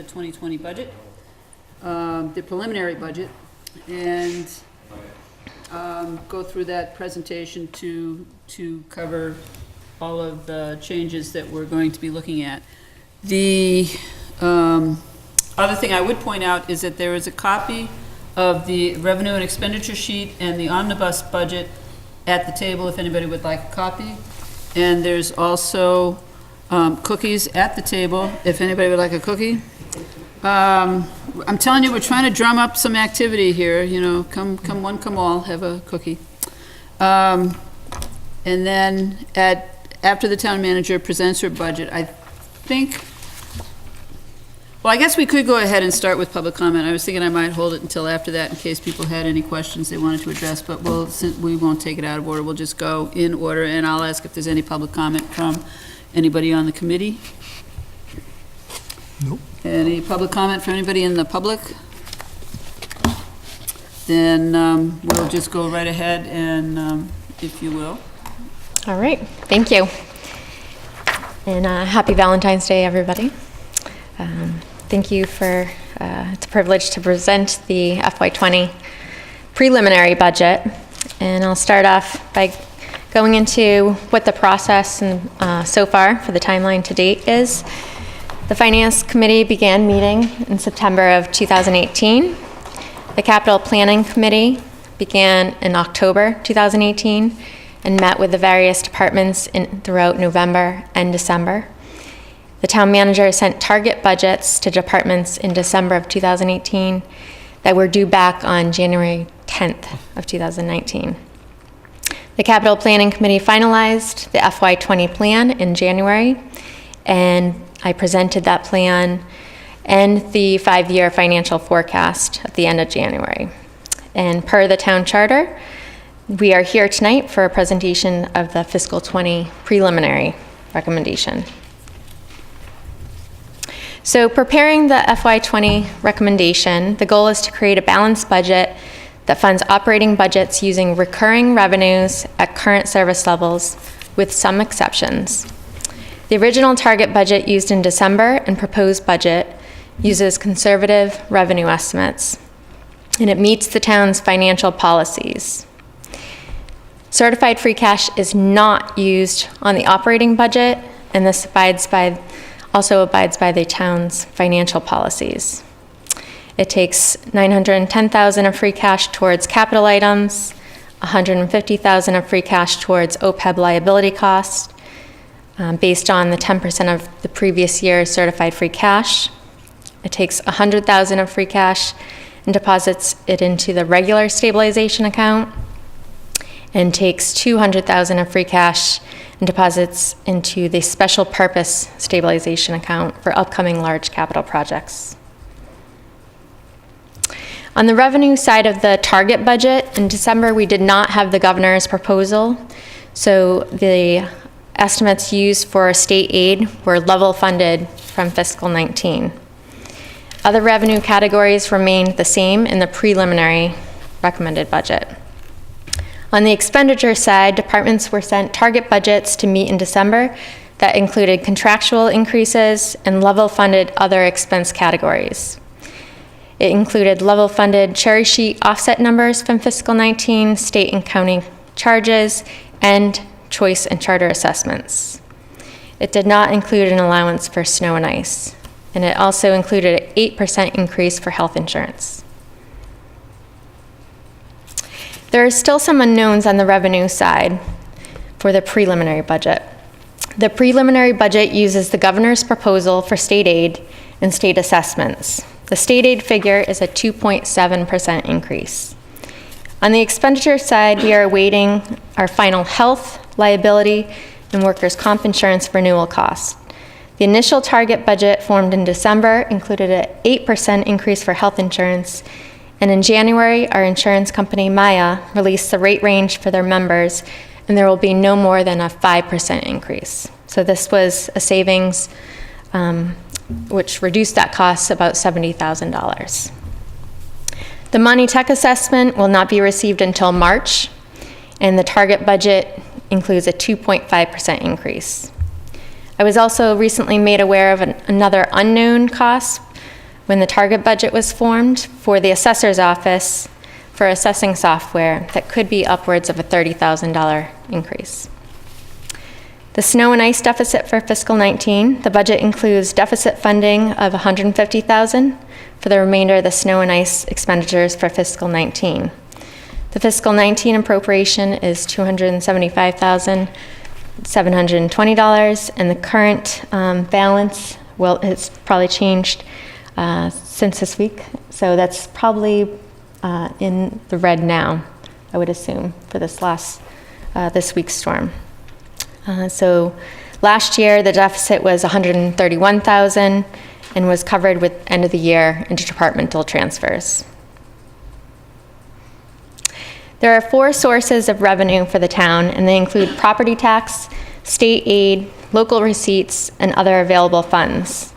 2020 budget, the preliminary budget, and go through that presentation to cover all of the changes that we're going to be looking at. The other thing I would point out is that there is a copy of the revenue and expenditure sheet and the omnibus budget at the table if anybody would like a copy. And there's also cookies at the table if anybody would like a cookie. I'm telling you, we're trying to drum up some activity here, you know, come one, come all, have a cookie. And then after the town manager presents her budget, I think, well, I guess we could go ahead and start with public comment. I was thinking I might hold it until after that in case people had any questions they wanted to address, but we won't take it out of order. We'll just go in order, and I'll ask if there's any public comment from anybody on the committee. Nope. Any public comment from anybody in the public? Then we'll just go right ahead and, if you will. All right, thank you. And happy Valentine's Day, everybody. Thank you for, it's a privilege to present the FY20 preliminary budget. And I'll start off by going into what the process and so far for the timeline to date is. The Finance Committee began meeting in September of 2018. The Capital Planning Committee began in October 2018 and met with the various departments throughout November and December. The town manager sent target budgets to departments in December of 2018 that were due back on January 10th of 2019. The Capital Planning Committee finalized the FY20 plan in January, and I presented that plan and the 5-year financial forecast at the end of January. And per the town charter, we are here tonight for a presentation of the fiscal 20 preliminary recommendation. So preparing the FY20 recommendation, the goal is to create a balanced budget that funds operating budgets using recurring revenues at current service levels with some exceptions. The original target budget used in December and proposed budget uses conservative revenue estimates, and it meets the town's financial policies. Certified free cash is not used on the operating budget, and this also abides by the town's financial policies. It takes $910,000 of free cash towards capital items, $150,000 of free cash towards OPEB liability costs, based on the 10% of the previous year's certified free cash. It takes $100,000 of free cash and deposits it into the regular stabilization account, and takes $200,000 of free cash and deposits into the special purpose stabilization account for upcoming large capital projects. On the revenue side of the target budget, in December we did not have the governor's proposal, so the estimates used for state aid were level funded from fiscal 19. Other revenue categories remained the same in the preliminary recommended budget. On the expenditure side, departments were sent target budgets to meet in December that included contractual increases and level-funded other expense categories. It included level-funded cherry sheet offset numbers from fiscal 19, state and county charges, and choice and charter assessments. It did not include an allowance for snow and ice, and it also included an 8% increase for health insurance. There are still some unknowns on the revenue side for the preliminary budget. The preliminary budget uses the governor's proposal for state aid and state assessments. The state aid figure is a 2.7% increase. On the expenditure side, we are awaiting our final health, liability, and workers' comp insurance renewal costs. The initial target budget formed in December included an 8% increase for health insurance, and in January, our insurance company, Maya, released the rate range for their members, and there will be no more than a 5% increase. So this was a savings which reduced that cost about $70,000. The Monty Tech assessment will not be received until March, and the target budget includes a 2.5% increase. I was also recently made aware of another unknown cost when the target budget was formed for the assessor's office for assessing software that could be upwards of a $30,000 increase. The snow and ice deficit for fiscal 19, the budget includes deficit funding of $150,000 for the remainder of the snow and ice expenditures for fiscal 19. The fiscal 19 appropriation is $275,720, and the current balance, well, it's probably changed since this week, so that's probably in the red now, I would assume, for this week's storm. So last year, the deficit was $131,000 and was covered with end of the year interdepartmental transfers. There are 4 sources of revenue for the town, and they include property tax, state aid, local receipts, and other available funds.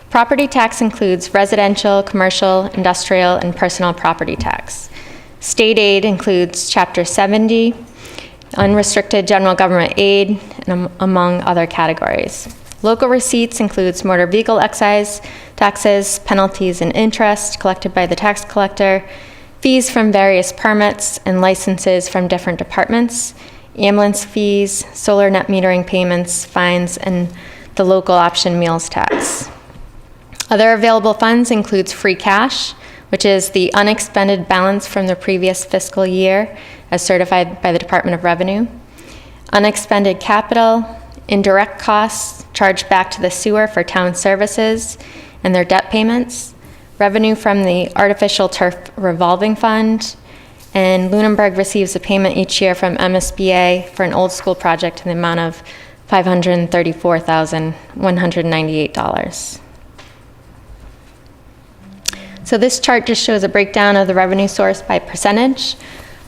Property tax includes residential, commercial, industrial, and personal property tax. State aid includes Chapter 70, unrestricted general government aid, and among other categories. Local receipts includes motor vehicle excise taxes, penalties, and interest collected by the tax collector, fees from various permits and licenses from different departments, ambulance fees, solar net metering payments, fines, and the local option meals tax. Other available funds includes free cash, which is the unexpended balance from the previous fiscal year as certified by the Department of Revenue, unexpended capital, indirect costs charged back to the sewer for town services and their debt payments, revenue from the artificial turf revolving fund, and Lunenburg receives a payment each year from MSBA for an old school project in the amount of $534,198. So this chart just shows a breakdown of the revenue source by percentage.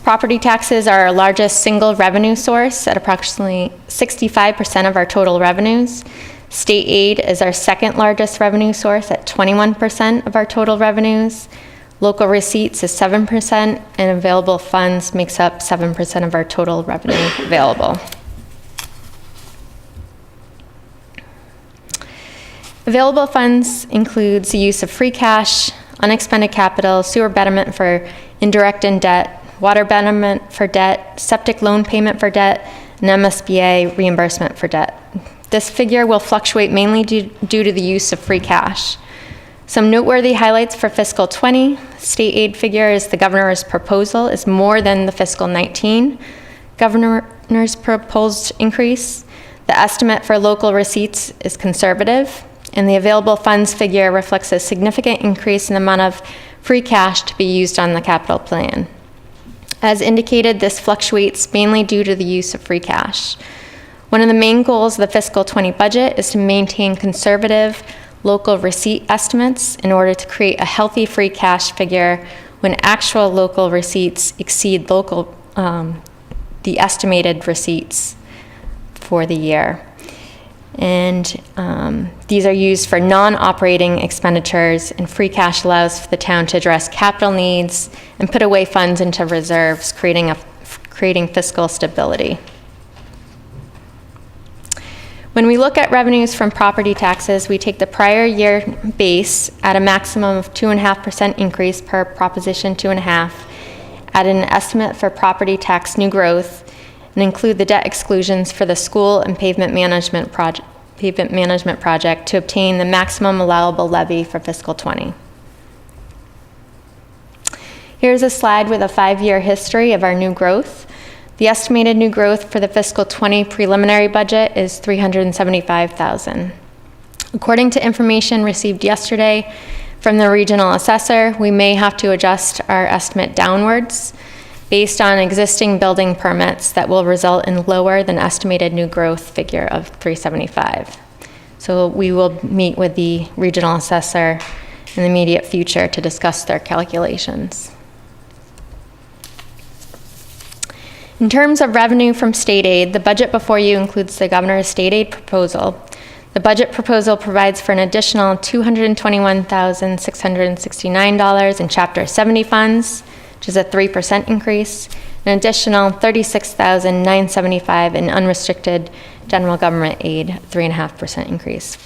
Property taxes are our largest single revenue source at approximately 65% of our total revenues. State aid is our second largest revenue source at 21% of our total revenues. Local receipts is 7%, and available funds makes up 7% of our total revenue available. Available funds includes the use of free cash, unexpended capital, sewer betterment for indirect and debt, water betterment for debt, septic loan payment for debt, and MSBA reimbursement for debt. This figure will fluctuate mainly due to the use of free cash. Some noteworthy highlights for fiscal 20, state aid figure is the governor's proposal is more than the fiscal 19 governor's proposed increase. The estimate for local receipts is conservative, and the available funds figure reflects a significant increase in the amount of free cash to be used on the capital plan. As indicated, this fluctuates mainly due to the use of free cash. One of the main goals of the fiscal 20 budget is to maintain conservative local receipt estimates in order to create a healthy free cash figure when actual local receipts exceed the estimated receipts for the year. And these are used for non-operating expenditures, and free cash allows for the town to address capital needs and put away funds into reserves, creating fiscal stability. When we look at revenues from property taxes, we take the prior year base at a maximum of 2.5% increase per Proposition 2.5, add an estimate for property tax new growth, and include the debt exclusions for the school and pavement management project to obtain the maximum allowable levy for fiscal 20. Here's a slide with a 5-year history of our new growth. The estimated new growth for the fiscal 20 preliminary budget is $375,000. According to information received yesterday from the regional assessor, we may have to adjust our estimate downwards based on existing building permits that will result in lower than estimated new growth figure of 375. So we will meet with the regional assessor in the immediate future to discuss their calculations. In terms of revenue from state aid, the budget before you includes the governor's state aid proposal. The budget proposal provides for an additional $221,669 in Chapter 70 funds, which is a 3% increase, an additional $36,975 in unrestricted general government aid, 3.5% increase,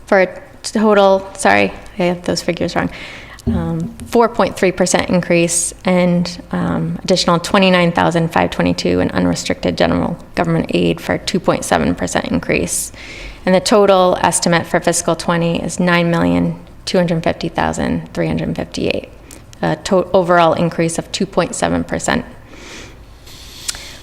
for a total, sorry, I have those figures wrong, 4.3% increase, and additional $29,522 in unrestricted general government aid for 2.7% increase. And the total estimate for fiscal 20 is $9,250,358, a overall increase of 2.7%.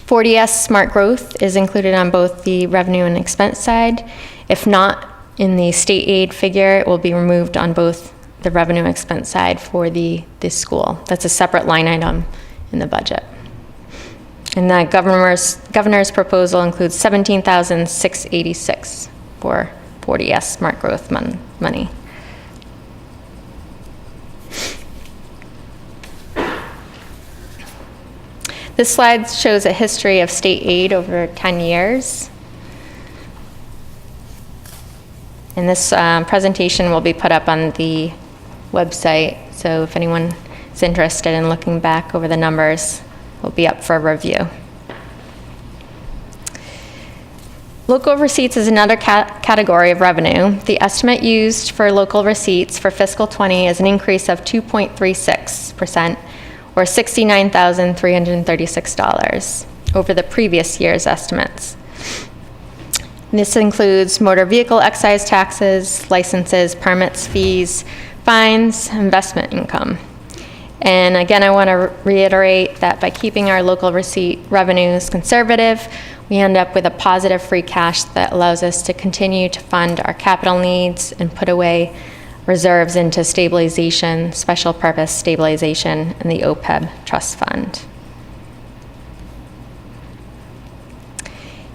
40S Smart Growth is included on both the revenue and expense side. If not in the state aid figure, it will be removed on both the revenue and expense side for this school. That's a separate line item in the budget. And the governor's proposal includes $17,686 for 40S Smart Growth money. This slide shows a history of state aid over 10 years. And this presentation will be put up on the website, so if anyone is interested in looking back over the numbers, it will be up for review. Local receipts is another category of revenue. The estimate used for local receipts for fiscal 20 is an increase of 2.36%, or $69,336 over the previous year's estimates. This includes motor vehicle excise taxes, licenses, permits, fees, fines, investment income. And again, I want to reiterate that by keeping our local receipt revenues conservative, we end up with a positive free cash that allows us to continue to fund our capital needs and put away reserves into stabilization, special purpose stabilization, and the OPEB trust fund.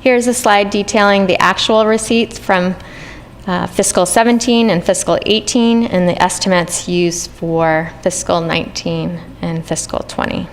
Here's a slide detailing the actual receipts from fiscal 17 and fiscal 18 and the estimates used for fiscal 19 and fiscal 20.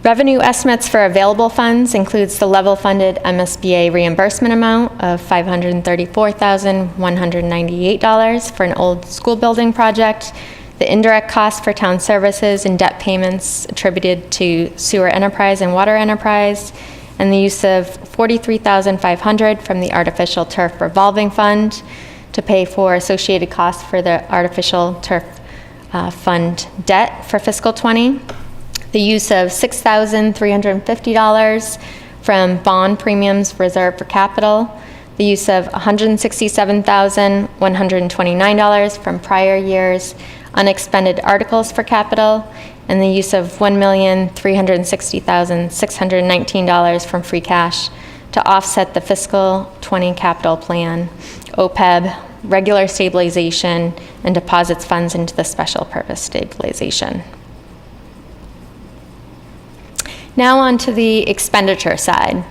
Revenue estimates for available funds includes the level funded MSBA reimbursement amount of $534,198 for an old school building project, the indirect cost for town services and debt payments attributed to sewer enterprise and water enterprise, and the use of $43,500 from the artificial turf revolving fund to pay for associated costs for the artificial turf fund debt for fiscal 20. The use of $6,350 from bond premiums reserved for capital, the use of $167,129 from prior years unexpended articles for capital, and the use of $1,360,619 from free cash to offset the fiscal 20 capital plan, OPEB, regular stabilization, and deposits funds into the special purpose stabilization. Now on to the expenditure side.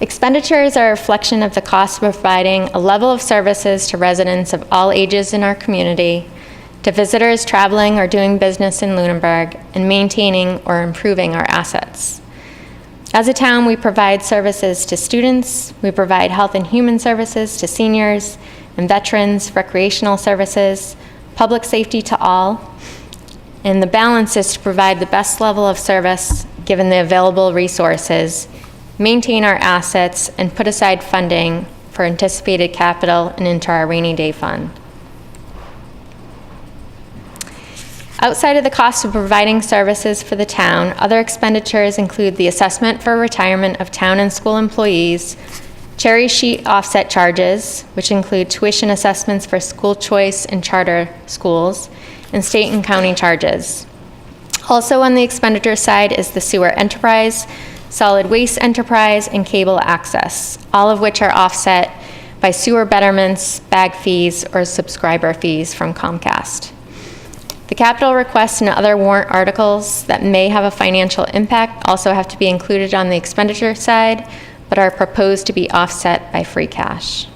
Expenditures are a reflection of the cost of providing a level of services to residents of all ages in our community, to visitors traveling or doing business in Lunenburg, and maintaining or improving our assets. As a town, we provide services to students, we provide health and human services to seniors and veterans, recreational services, public safety to all, and the balance is to provide the best level of service given the available resources, maintain our assets, and put aside funding for anticipated capital and into our rainy day fund. Outside of the cost of providing services for the town, other expenditures include the assessment for retirement of town and school employees, cherry sheet offset charges, which include tuition assessments for school choice and charter schools, and state and county charges. Also on the expenditure side is the sewer enterprise, solid waste enterprise, and cable access, all of which are offset by sewer betterments, bag fees, or subscriber fees from Comcast. The capital requests and other warrant articles that may have a financial impact also have to be included on the expenditure side, but are proposed to be offset by free cash.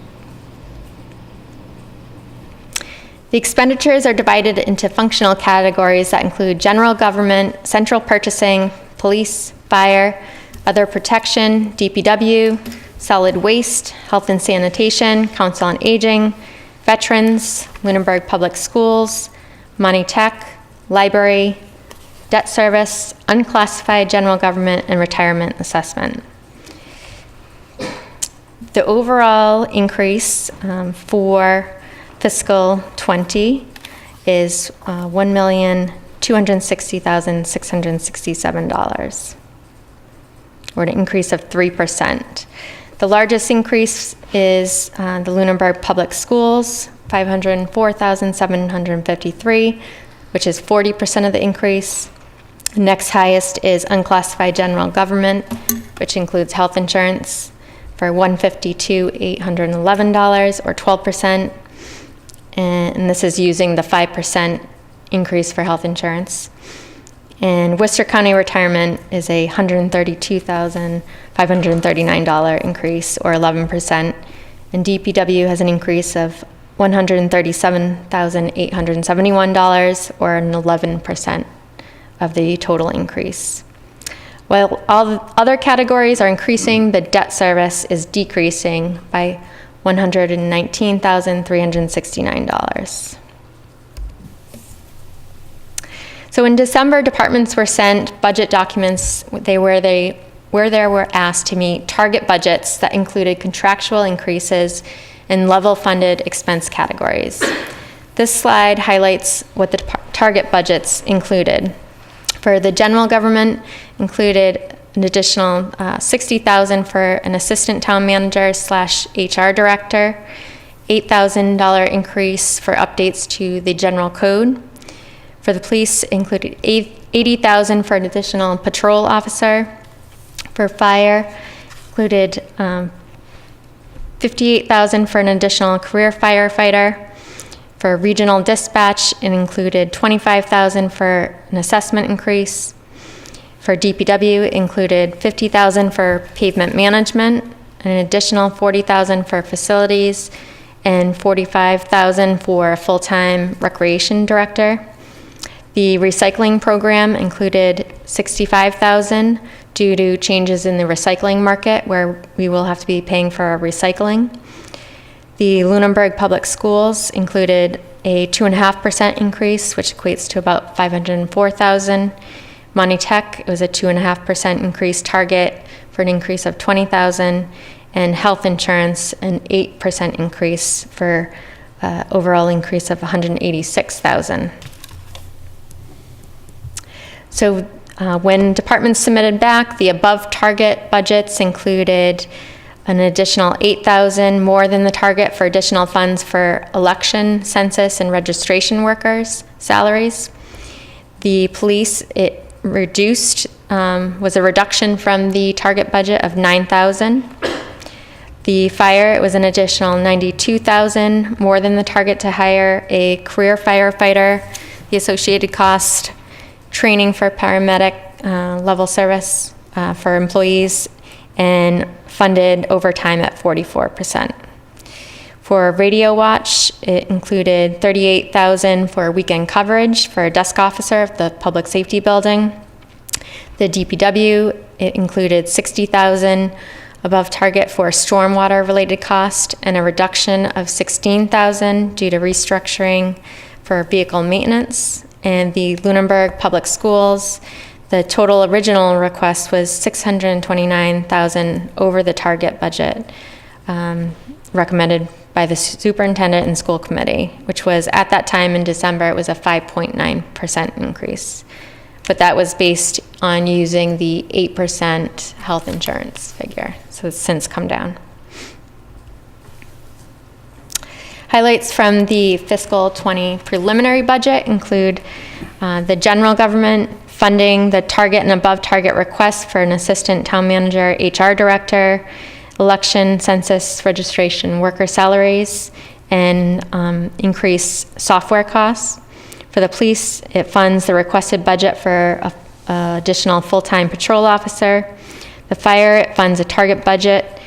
The expenditures are divided into functional categories that include general government, central purchasing, police, fire, other protection, DPW, solid waste, health and sanitation, council on aging, veterans, Lunenburg Public Schools, Monty Tech, library, debt service, unclassified general government, and retirement assessment. The overall increase for fiscal 20 is $1,260,667, or an increase of 3%. The largest increase is the Lunenburg Public Schools, $504,753, which is 40% of the increase. The next highest is unclassified general government, which includes health insurance, for $152,811, or 12%. And this is using the 5% increase for health insurance. And Worcester County Retirement is a $132,539 increase, or 11%. And DPW has an increase of $137,871, or an 11% of the total increase. While all the other categories are increasing, the debt service is decreasing by $119,369. So in December, departments were sent budget documents where they were asked to meet target budgets that included contractual increases in level funded expense categories. This slide highlights what the target budgets included. For the general government, included an additional $60,000 for an assistant town manager / HR director, $8,000 increase for updates to the general code. For the police, included $80,000 for an additional patrol officer. For fire, included $58,000 for an additional career firefighter. For regional dispatch, it included $25,000 for an assessment increase. For DPW, it included $50,000 for pavement management, an additional $40,000 for facilities, and $45,000 for a full-time recreation director. The recycling program included $65,000 due to changes in the recycling market, where we will have to be paying for our recycling. The Lunenburg Public Schools included a 2.5% increase, which equates to about $504,000. Monty Tech, it was a 2.5% increase target for an increase of $20,000, and health insurance, an 8% increase for overall increase of $186,000. So when departments submitted back, the above target budgets included an additional $8,000 more than the target for additional funds for election, census, and registration workers' salaries. The police, it reduced, was a reduction from the target budget of $9,000. The fire, it was an additional $92,000 more than the target to hire a career firefighter. The associated cost, training for paramedic level service for employees, and funded overtime at 44%. For Radio Watch, it included $38,000 for weekend coverage for a desk officer of the public safety building. The DPW, it included $60,000 above target for stormwater related cost, and a reduction of $16,000 due to restructuring for vehicle maintenance. And the Lunenburg Public Schools, the total original request was $629,000 over the target budget recommended by the superintendent and school committee, which was at that time in December, it was a 5.9% increase. But that was based on using the 8% health insurance figure. So it's since come down. Highlights from the fiscal 20 preliminary budget include the general government funding the target and above target requests for an assistant town manager, HR director, election, census, registration, worker salaries, and increased software costs. For the police, it funds the requested budget for an additional full-time patrol officer. The fire, it funds a target budget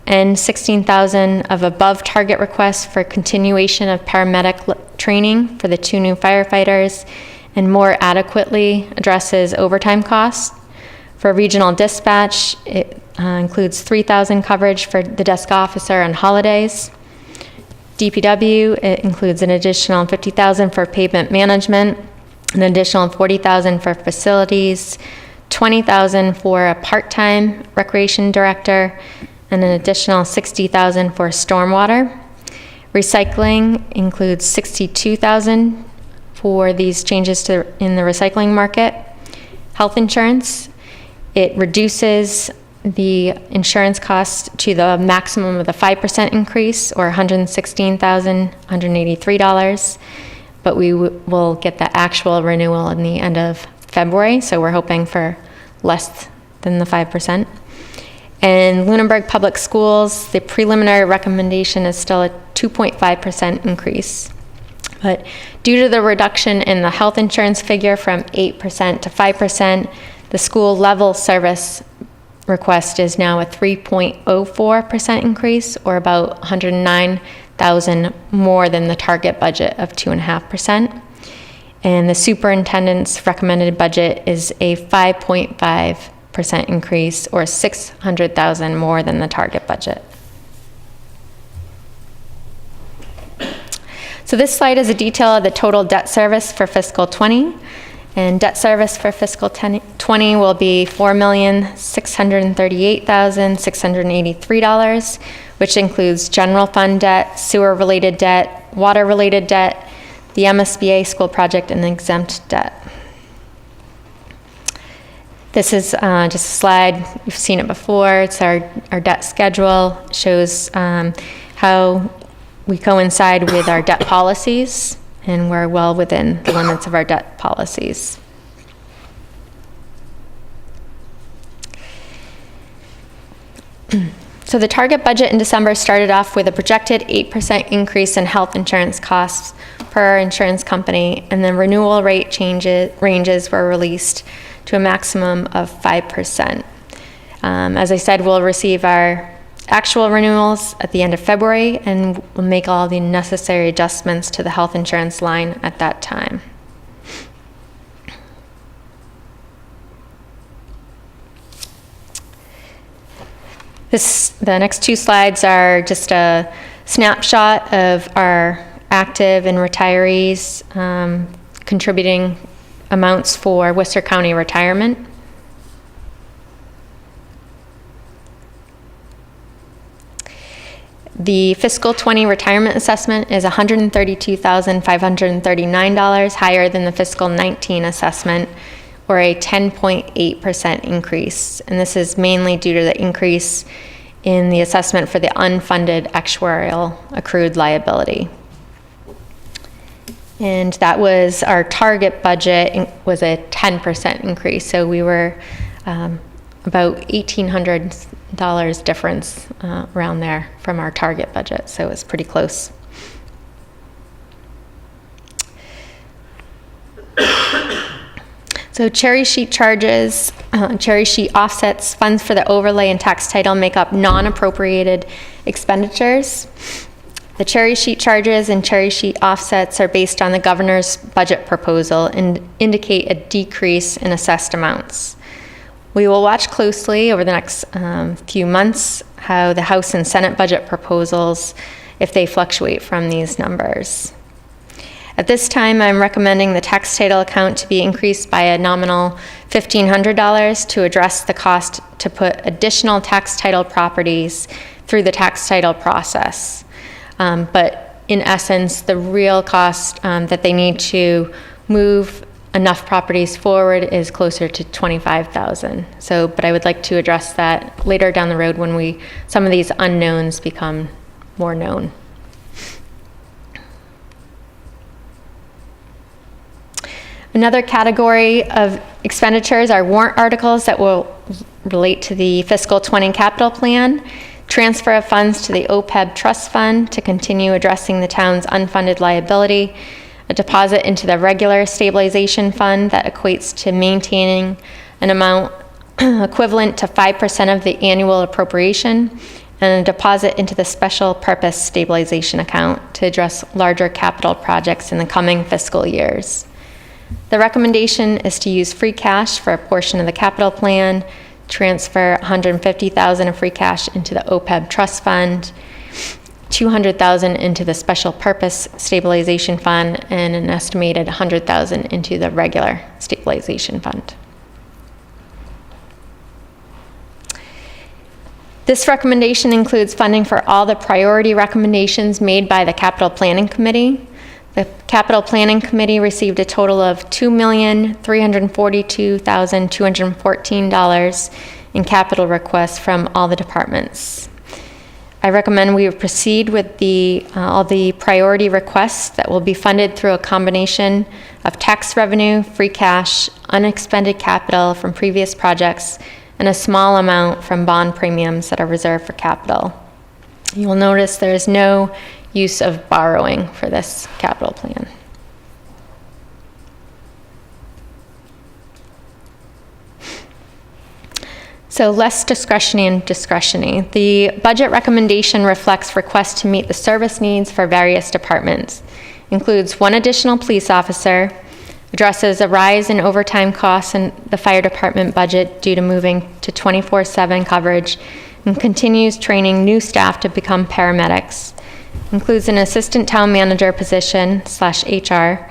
and $16,000 of above target requests for continuation of paramedic training for the 2 new firefighters, and more adequately addresses overtime costs. For regional dispatch, it includes $3,000 coverage for the desk officer on holidays. DPW, it includes an additional $50,000 for pavement management, an additional $40,000 for facilities, $20,000 for a part-time recreation director, and an additional $60,000 for stormwater. Recycling includes $62,000 for these changes in the recycling market. Health insurance, it reduces the insurance cost to the maximum of the 5% increase, or $116,183, but we will get the actual renewal in the end of February, so we're hoping for less than the 5%. And Lunenburg Public Schools, the preliminary recommendation is still a 2.5% increase. But due to the reduction in the health insurance figure from 8% to 5%, the school level service request is now a 3.04% increase, or about $109,000 more than the target budget of 2.5%. And the superintendent's recommended budget is a 5.5% increase, or $600,000 more than the target budget. So this slide is a detail of the total debt service for fiscal 20. And debt service for fiscal 20 will be $4,638,683, which includes general fund debt, sewer-related debt, water-related debt, the MSBA school project, and exempt debt. This is just a slide. You've seen it before. It's our debt schedule. It shows how we coincide with our debt policies, and we're well within the limits of our debt policies. So the target budget in December started off with a projected 8% increase in health insurance costs per our insurance company, and then renewal rate ranges were released to a maximum of 5%. As I said, we'll receive our actual renewals at the end of February, and we'll make all the necessary adjustments to the health insurance line at that time. The next two slides are just a snapshot of our active and retirees contributing amounts for Worcester County retirement. The fiscal 20 retirement assessment is $132,539, higher than the fiscal 19 assessment, or a 10.8% increase. And this is mainly due to the increase in the assessment for the unfunded actuarial accrued liability. And that was our target budget, was a 10% increase. So we were about $1,800 difference around there from our target budget. So it was pretty close. So cherry sheet charges, cherry sheet offsets, funds for the overlay and tax title make up non-appropriated expenditures. The cherry sheet charges and cherry sheet offsets are based on the governor's budget proposal and indicate a decrease in assessed amounts. We will watch closely over the next few months how the House and Senate budget proposals, if they fluctuate from these numbers. At this time, I'm recommending the tax title account to be increased by a nominal $1,500 to address the cost to put additional tax title properties through the tax title process. But in essence, the real cost that they need to move enough properties forward is closer to $25,000. So, but I would like to address that later down the road when some of these unknowns become more known. Another category of expenditures are warrant articles that will relate to the fiscal 20 capital plan, transfer of funds to the OPEB trust fund to continue addressing the town's unfunded liability, a deposit into the regular stabilization fund that equates to maintaining an amount equivalent to 5% of the annual appropriation, and a deposit into the special purpose stabilization account to address larger capital projects in the coming fiscal years. The recommendation is to use free cash for a portion of the capital plan, transfer $150,000 of free cash into the OPEB trust fund, $200,000 into the special purpose stabilization fund, and an estimated $100,000 into the regular stabilization fund. This recommendation includes funding for all the priority recommendations made by the Capital Planning Committee. The Capital Planning Committee received a total of $2,342,214 in capital requests from all the departments. I recommend we proceed with all the priority requests that will be funded through a combination of tax revenue, free cash, unexpended capital from previous projects, and a small amount from bond premiums that are reserved for capital. You will notice there is no use of borrowing for this capital plan. So less discretionary and discretionary. The budget recommendation reflects requests to meet the service needs for various departments. Includes one additional police officer, addresses a rise in overtime costs in the fire department budget due to moving to 24/7 coverage, and continues training new staff to become paramedics. Includes an assistant town manager position / HR.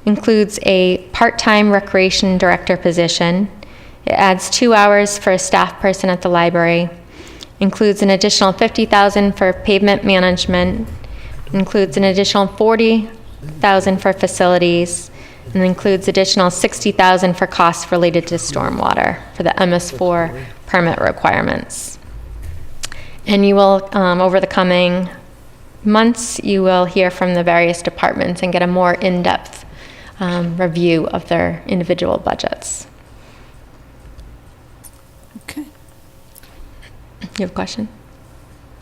Includes a part-time recreation director position. It adds 2 hours for a staff person at the library. Includes an additional $50,000 for pavement management. Includes an additional $40,000 for facilities. And includes additional $60,000 for costs related to stormwater for the MS4 permit requirements. And you will, over the coming months, you will hear from the various departments and get a more in-depth review of their individual budgets. Okay. You have a question?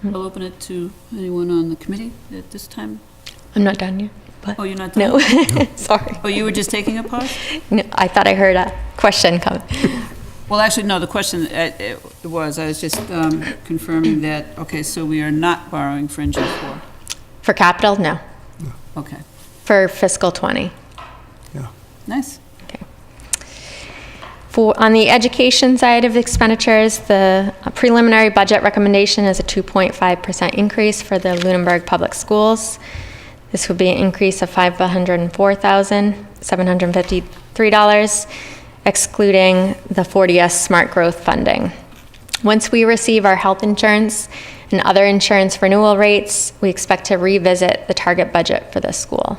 I'll open it to anyone on the committee at this time. I'm not done yet. But Oh, you're not done? no, sorry. Oh, you were just taking a pause? No, I thought I heard a question coming. Well, actually, no, the question I was just confirming that, okay, so we are not borrowing fringe F4. For capital, no. Okay, For fiscal 20. Yeah. nice. Okay. On the education side of expenditures, the preliminary budget recommendation is a 2.5% increase for the Lunenburg Public Schools. This would be an increase of $504,753, excluding the 40S Smart Growth funding. Once we receive our health insurance and other insurance renewal rates, we expect to revisit the target budget for this school,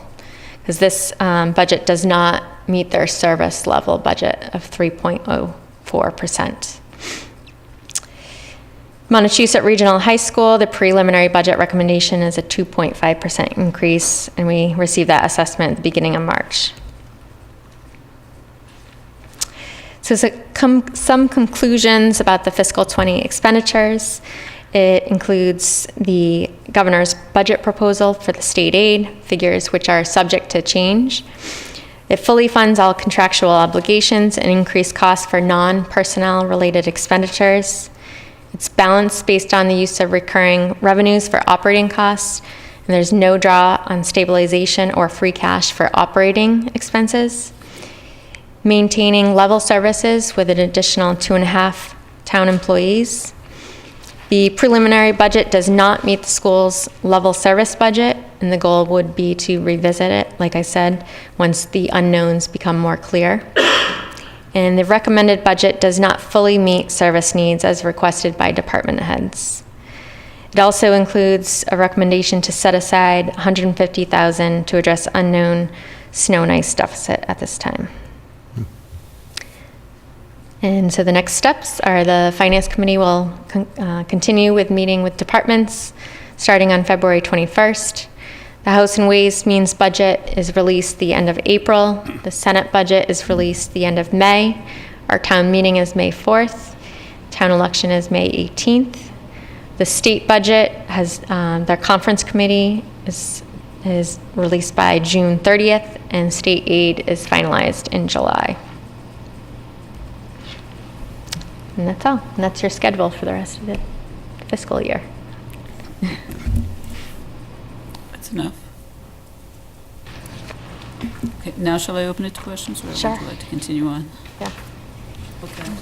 because this budget does not meet their service level budget of 3.04%. Montechusett Regional High School, the preliminary budget recommendation is a 2.5% increase, and we received that assessment at the beginning of March. So some conclusions about the fiscal 20 expenditures. It includes the governor's budget proposal for the state aid, figures which are subject to change. It fully funds all contractual obligations and increased costs for non-personnel related expenditures. It's balanced based on the use of recurring revenues for operating costs, and there's no draw on stabilization or free cash for operating expenses. Maintaining level services with an additional 2.5 town employees. The preliminary budget does not meet the school's level service budget, and the goal would be to revisit it, like I said, once the unknowns become more clear. And the recommended budget does not fully meet service needs as requested by department heads. It also includes a recommendation to set aside $150,000 to address unknown snow and ice deficit at this time. And so the next steps are the Finance Committee will continue with meeting with departments starting on February 21st. The House and Ways Means budget is released the end of April. The Senate budget is released the end of May. Our town meeting is May 4th. Town election is May 18th. The state budget has, their conference committee is released by June 30th, and state aid is finalized in July. And that's all. And that's your schedule for the rest of the fiscal year. That's enough. Okay, now shall I open it to questions, or Sure. would you like to continue on? Yeah. Okay.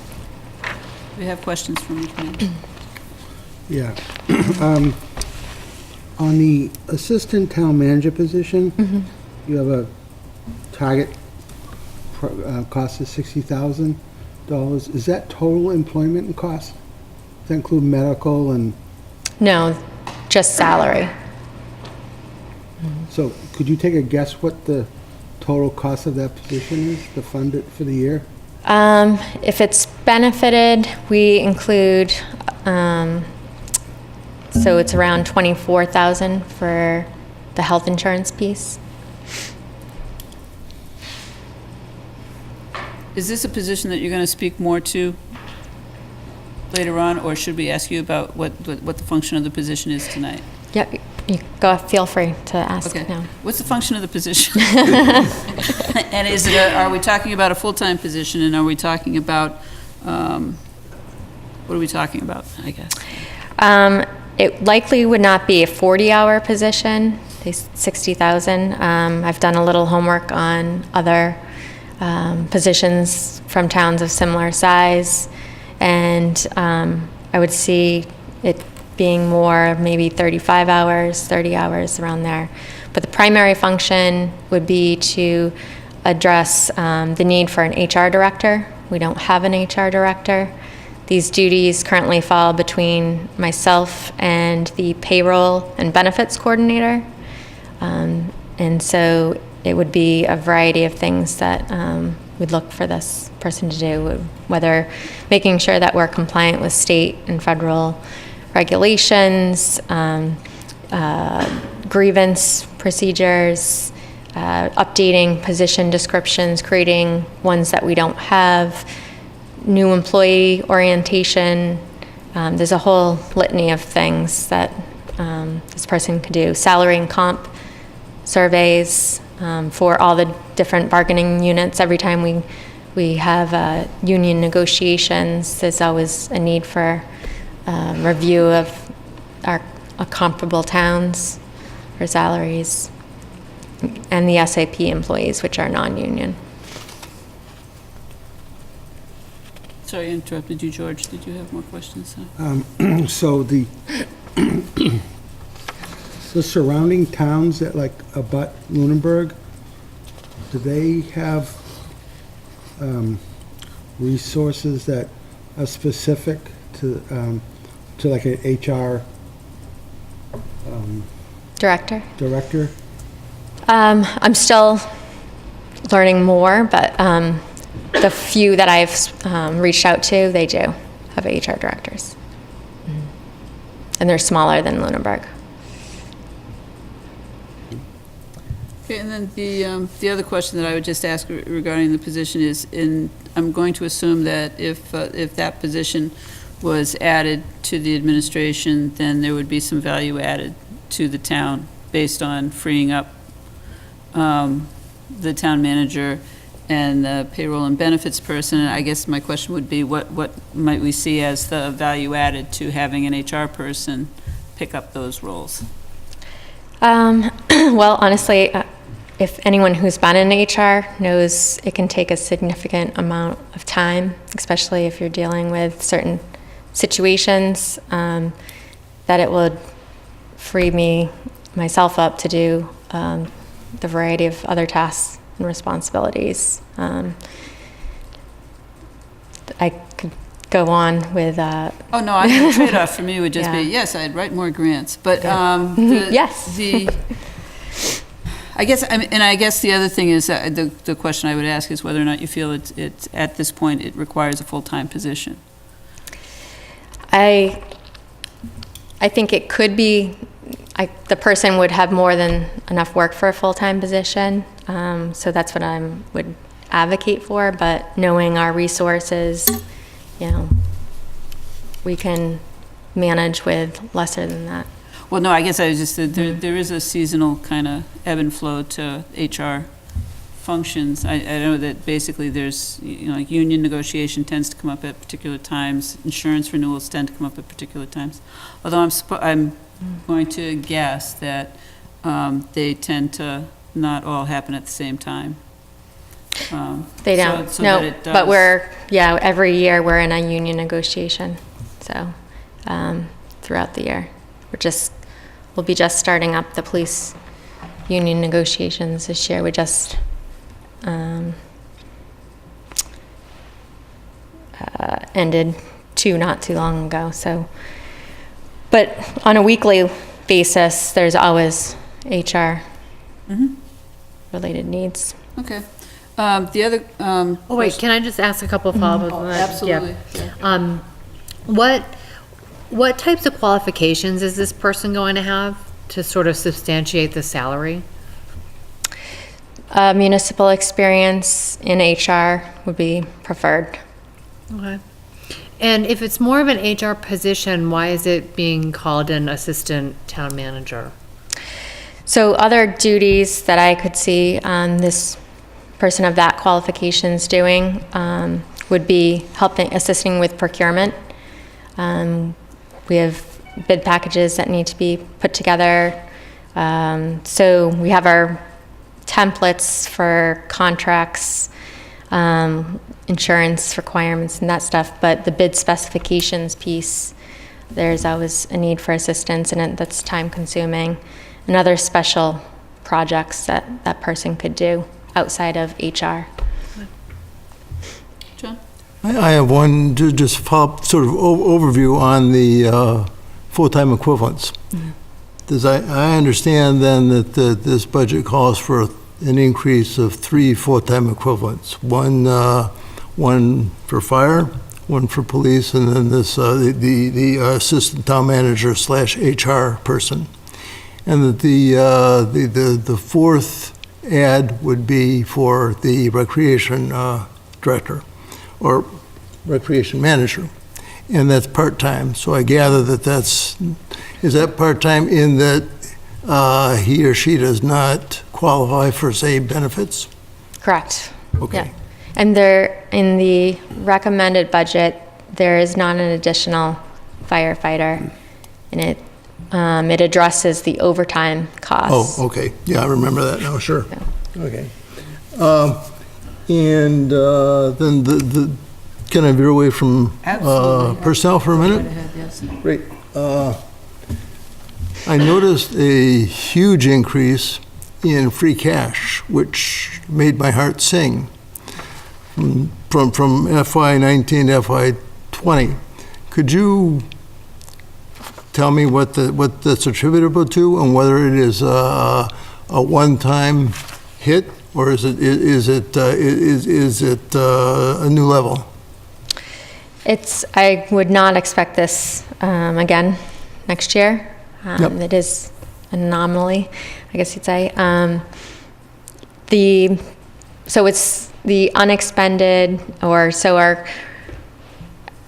We have questions from the committee. Yeah. On the assistant town manager position, you have a target cost of $60,000. Is that total employment and cost? that include medical and, No, just salary. so could you take a guess what the total cost of that position is to fund it for the year? If it's benefited, we include, so it's around 24,000 for the health insurance piece. Is this a position that you're going to speak more to later on, or should we ask you about what the function of the position is tonight? Yep, you go, feel free to ask Okay. now. What's the function of the position? And is it, are we talking about a full-time position, and are we talking about, what are we talking about, I guess? It likely would not be a 40-hour position, 60,000. I've done a little homework on other positions from towns of similar size, and I would see it being more maybe 35 hours, 30 hours, around there. But the primary function would be to address the need for an HR director. We don't have an HR director. These duties currently fall between myself and the payroll and benefits coordinator. And so it would be a variety of things that we'd look for this person to do, whether making sure that we're compliant with state and federal regulations, grievance procedures, updating position descriptions, creating ones that we don't have, new employee orientation. There's a whole litany of things that this person could do. Salary and comp surveys for all the different bargaining units. Every time we have union negotiations, there's always a need for review of our comparable towns for salaries, and the SAP employees, which are non-union. Sorry, I interrupted you, George. Did you have more questions? So the surrounding towns that like abut Lunenburg, do they have resources that are specific to like an HR Director? director? I'm still learning more, but the few that I've reached out to, they do have HR directors. And they're smaller than Lunenburg. Okay, and then the other question that I would just ask regarding the position is, I'm going to assume that if that position was added to the administration, then there would be some value added to the town based on freeing up the town manager and the payroll and benefits person. And I guess my question would be, what might we see as the value added to having an HR person pick up those roles? Well, honestly, if anyone who's been in HR knows it can take a significant amount of time, especially if you're dealing with certain situations, that it would free myself up to do the variety of other tasks and responsibilities. I could go on with... Oh, no, the trade-off for me would just Yeah. be, yes, I'd write more grants, but Yes. I guess the other thing is, the question I would ask is whether or not you feel it's at this point, it requires a full-time position. I think it could be, the person would have more than enough work for a full-time position, so that's what I would advocate for, but knowing our resources, we can manage with lesser than that. Well, no, I guess I was just, there is a seasonal kind of ebb and flow to HR functions. I know that basically there's, like union negotiation tends to come up at particular times, insurance renewals tend to come up at particular times. Although I'm going to guess that they tend to not all happen at the same time. They don't, so no, that it does. but every year we're in a union negotiation, so throughout the year. We'll be just starting up the police union negotiations this year. We just ended two not too long ago. So, but on a weekly basis, there's always HR related needs. Okay. The other, Oh, wait, can I just ask a couple of follow-ups on that? absolutely. Yeah. What types of qualifications is this person going to have to sort of substantiate the salary? Municipal experience in HR would be preferred. Okay. And if it's more of an HR position, why is it being called an assistant town manager? So other duties that I could see this person of that qualifications doing would be assisting with procurement. We have bid packages that need to be put together. So we have our templates for contracts, insurance requirements and that stuff, but the bid specifications piece, there's always a need for assistance, and that's time consuming, and other special projects that that person could do outside of HR. John? I have one, just follow-up sort of overview on the full-time equivalents. Does I understand then that this budget calls for an increase of 3 full-time equivalents, one for fire, one for police, and then this the assistant town manager / HR person, and that the fourth ad would be for the recreation director or recreation manager, and that's part-time. So I gather that is that part-time in that he or she does not qualify for, say, benefits? Correct. Okay. Yeah. And there, in the recommended budget, there is not an additional firefighter, and it addresses the overtime costs. Oh, okay. Yeah, I remember that now, sure. Yeah. Okay. And then can I veer away from Absolutely. personnel for a Go minute? ahead, yes. Great. I noticed a huge increase in free cash, which made my heart sing from FY19 to FY20. Could you tell me what that's attributable to, and whether it is a one-time hit, or is it a new level? I would not expect this again next year. Yep. It is an anomaly, I guess you'd say. So it's the unexpended, so our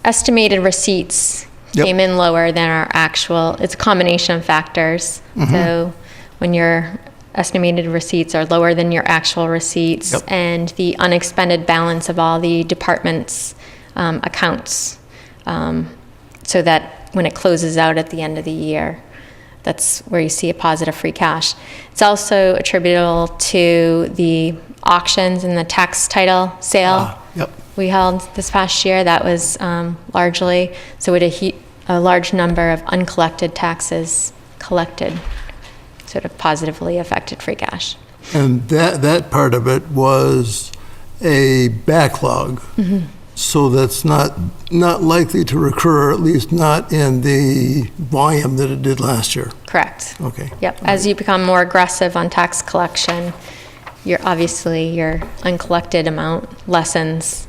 estimated receipts Yep. came in lower than our actual. It's a combination of factors. So when your estimated receipts are lower than your actual receipts, Yep. and the unexpended balance of all the departments' accounts, so that when it closes out at the end of the year, that's where you see a positive free cash. It's also attributable to the auctions and the tax title sale Yep. we held this past year. That was largely, so it a large number of uncollected taxes collected sort of positively affected free cash. And that part of it was a backlog. So that's not likely to recur, at least not in the volume that it did last year. Correct. Okay. Yep. As you become more aggressive on tax collection, your uncollected amount lessens,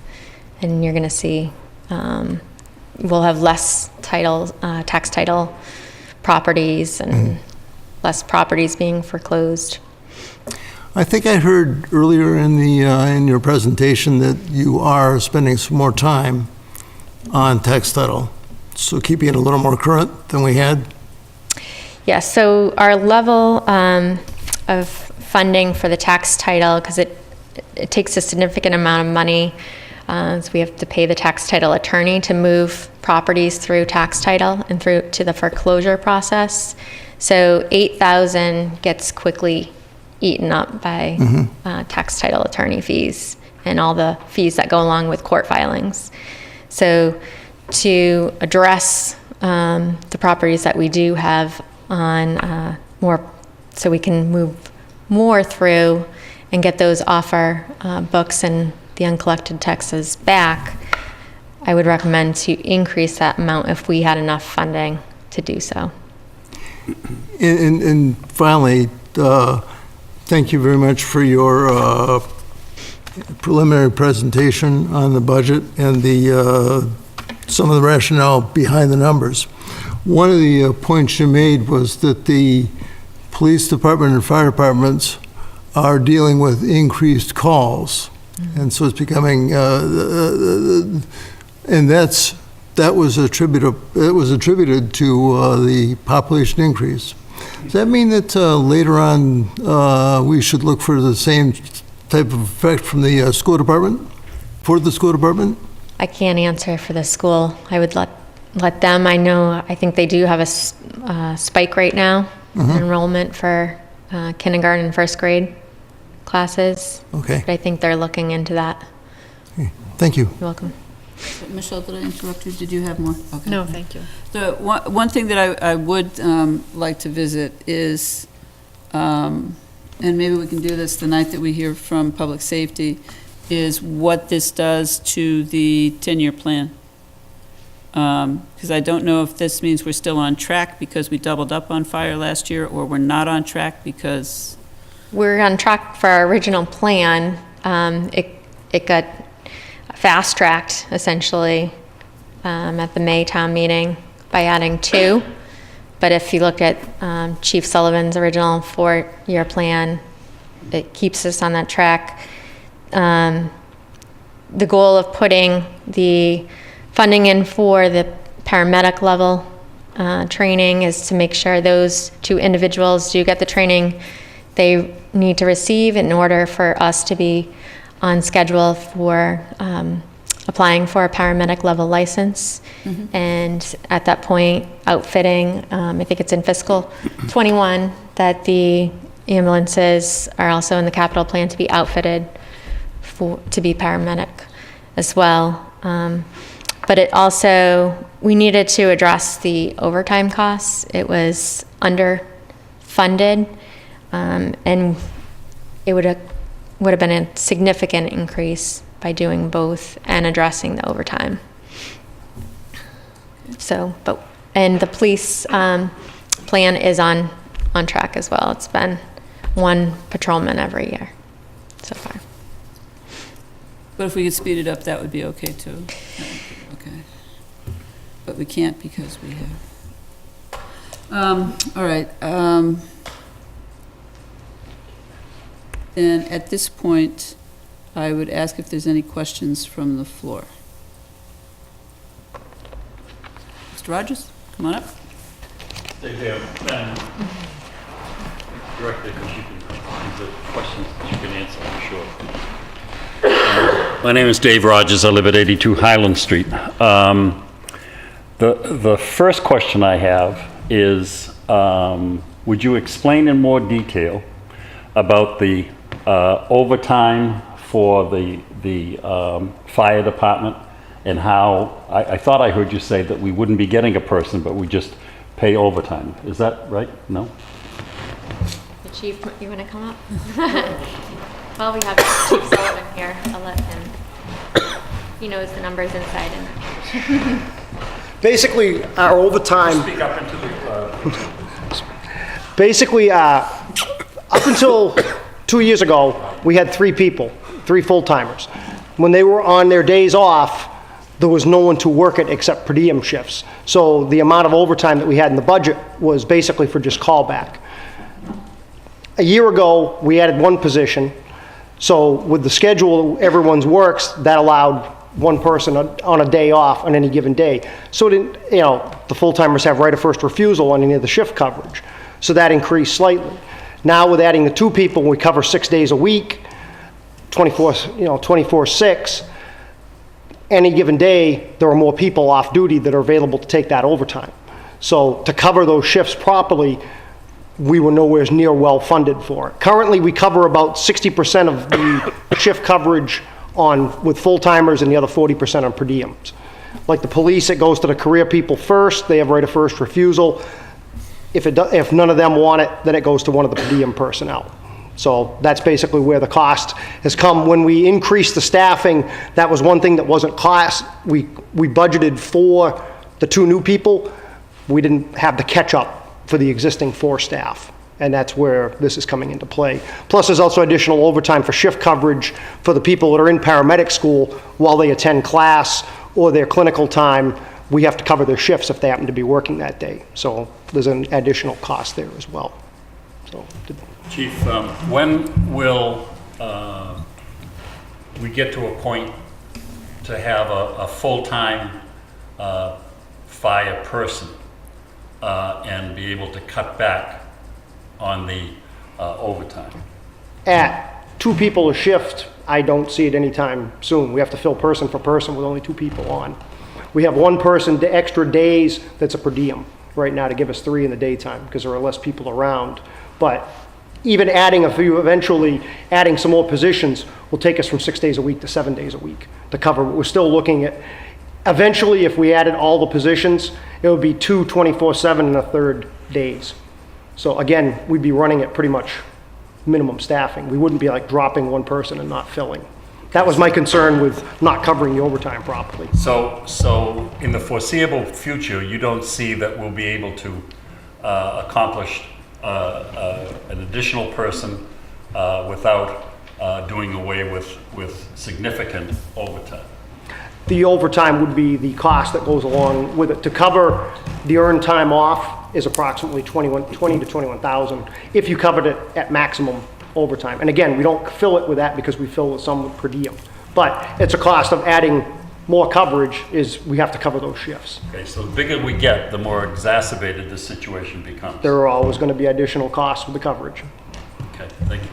and you're going to see we'll have less tax title properties and less properties being foreclosed. I think I heard earlier in your presentation that you are spending some more time on tax title, so keeping it a little more current than we had. Yes, so our level of funding for the tax title, because it takes a significant amount of money, so we have to pay the tax title attorney to move properties through tax title and through to the foreclosure process. So 8,000 gets quickly eaten up by tax title attorney fees and all the fees that go along with court filings. So to address the properties that we do have on more, so we can move more through and get those off our books and the uncollected taxes back, I would recommend to increase that amount if we had enough funding to do so. And finally, thank you very much for your preliminary presentation on the budget and the some of the rationale behind the numbers. One of the points you made was that the police department and fire departments are dealing with increased calls, and so it's becoming, and that was attributed to the population increase. Does that mean that later on we should look for the same type of effect from the school department, for the school department? I can't answer for the school. I would let them. I think they do have a spike right now in enrollment for kindergarten and first grade classes. Okay. But I think they're looking into that. Okay. Thank you. You're welcome. Michelle, did I interrupt you? Did you have more? Okay. No, thank you. The one thing that I would like to visit is, and maybe we can do this the night that we hear from Public Safety, is what this does to the 10-year plan. Because I don't know if this means we're still on track because we doubled up on fire last year, or we're not on track because... We're on track for our original plan. It got fast-tracked, essentially, at the May town meeting by adding 2. But if you look at Chief Sullivan's original 4-year plan, it keeps us on that track. The goal of putting the funding in for the paramedic level training is to make sure those 2 individuals do get the training they need to receive in order for us to be on schedule for applying for a paramedic level license. And at that point, outfitting, I think it's in fiscal 21 that the ambulances are also in the capital plan to be outfitted to be paramedic as well. But it also, we needed to address the overtime costs. It was underfunded, and it would have been a significant increase by doing both and addressing the overtime. So, and the police plan is on track as well. It's been 1 patrolman every year so far. But if we could speed it up, that would be okay, too. Okay. But we can't because we have... all right. Then at this point, I would ask if there's any questions from the floor. Mr. Rogers, come on up. Stay there, directly, because you can, these are questions that you can answer, I'm sure. My name is Dave Rogers. I live at 82 Highland Street. The first question I have is, would you explain in more detail about the overtime for the fire department, and how, I thought I heard you say that we wouldn't be getting a person, but we just pay overtime. Is that right? No? The chief, you want to come up? Well, we have Chief Sullivan here. I'll let him. He knows the numbers inside and Basically, our overtime, Speak up into the... basically, up until 2 years ago, we had 3 people, 3 full-timers. When they were on their days off, there was no one to work it except per diem shifts. So the amount of overtime that we had in the budget was basically for just callback. A year ago, we added 1 position. So with the schedule everyone's works, that allowed 1 person on a day off on any given day. So it didn't, the full-timers have right of first refusal on any of the shift coverage. So that increased slightly. Now with adding the 2 people, we cover 6 days a week, 24/6. Any given day, there are more people off duty that are available to take that overtime. So to cover those shifts properly, we were nowhere near well-funded for it. Currently, we cover about 60% of the shift coverage with full-timers and the other 40% on per diems. Like the police, it goes to the career people first. They have right of first refusal. If none of them want it, then it goes to one of the per diem personnel. So that's basically where the cost has come. When we increased the staffing, that was one thing that wasn't cost. We budgeted for the 2 new people. We didn't have the catch-up for the existing 4 staff. And that's where this is coming into play. Plus, there's also additional overtime for shift coverage for the people that are in paramedic school while they attend class or their clinical time. We have to cover their shifts if they happen to be working that day. So there's an additional cost there as well. So, Chief, when will we get to a point to have a full-time fire person and be able to cut back on the overtime? at 2 people a shift, I don't see it anytime soon. We have to fill person for person with only 2 people on. We have 1 person to extra days that's a per diem right now to give us 3 in the daytime because there are less people around. But even adding a few, eventually adding some more positions will take us from 6 days a week to 7 days a week to cover. We're still looking at, eventually if we added all the positions, it would be 2 24/7 and a third days. So again, we'd be running at pretty much minimum staffing. We wouldn't be like dropping 1 person and not filling. That was my concern with not covering the overtime properly. So in the foreseeable future, you don't see that we'll be able to accomplish an additional person without doing away with significant overtime? The overtime would be the cost that goes along with it. To cover the earned time off is approximately 20 to 21,000 if you covered it at maximum overtime. And again, we don't fill it with that because we fill with some per diem. But it's a cost of adding more coverage is we have to cover those shifts. Okay, so the bigger we get, the more exacerbated this situation becomes. There are always going to be additional costs with the coverage. Okay, thank you.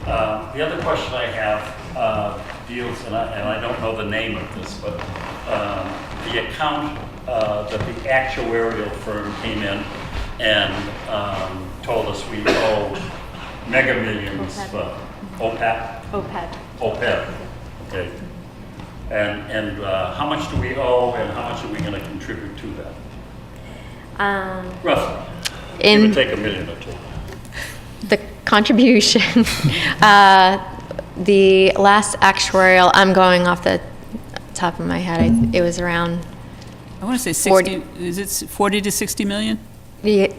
The other question I have deals, and I don't know the name of this, but the account that the actuarial firm came in and told us we owe mega millions for OPEB? OPEB, okay. And how much do we owe and how much are we going to contribute to that? Roughly. Give or take $1 million or 2. The contribution, the last actuarial, I'm going off the top of my head, it was around, I want to say 40. 60, is it 40 to 60 million?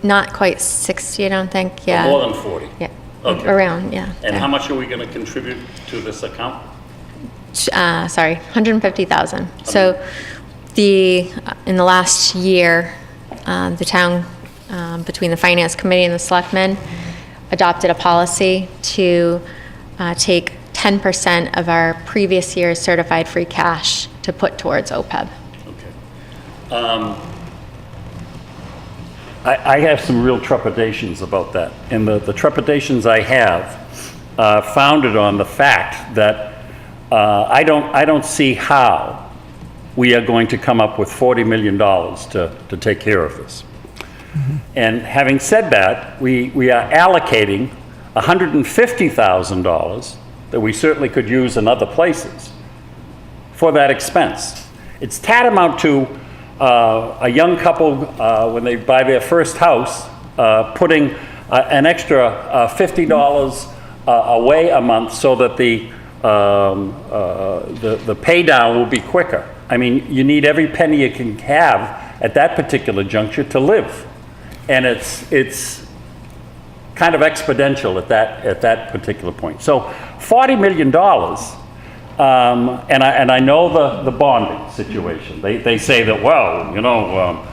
not quite 60, I don't think, yeah. More than 40? Yeah, Okay. around, yeah. And how much are we going to contribute to this account? Sorry, 150,000. So in the last year, the town, between the finance committee and the selectmen, adopted a policy to take 10% of our previous year's certified free cash to put towards OPEB. Okay. I have some real trepidations about that. And the trepidations I have founded on the fact that I don't see how we are going to come up with $40 million to take care of this. Mm-hmm. And having said that, we are allocating $150,000 that we certainly could use in other places for that expense. It's tantamount to a young couple, when they buy their first house, putting an extra $50 away a month so that the pay down will be quicker. I mean, you need every penny you can have at that particular juncture to live. And it's kind of exponential at that particular point. So $40 million, and I know the bonding situation. They say that, well, you know,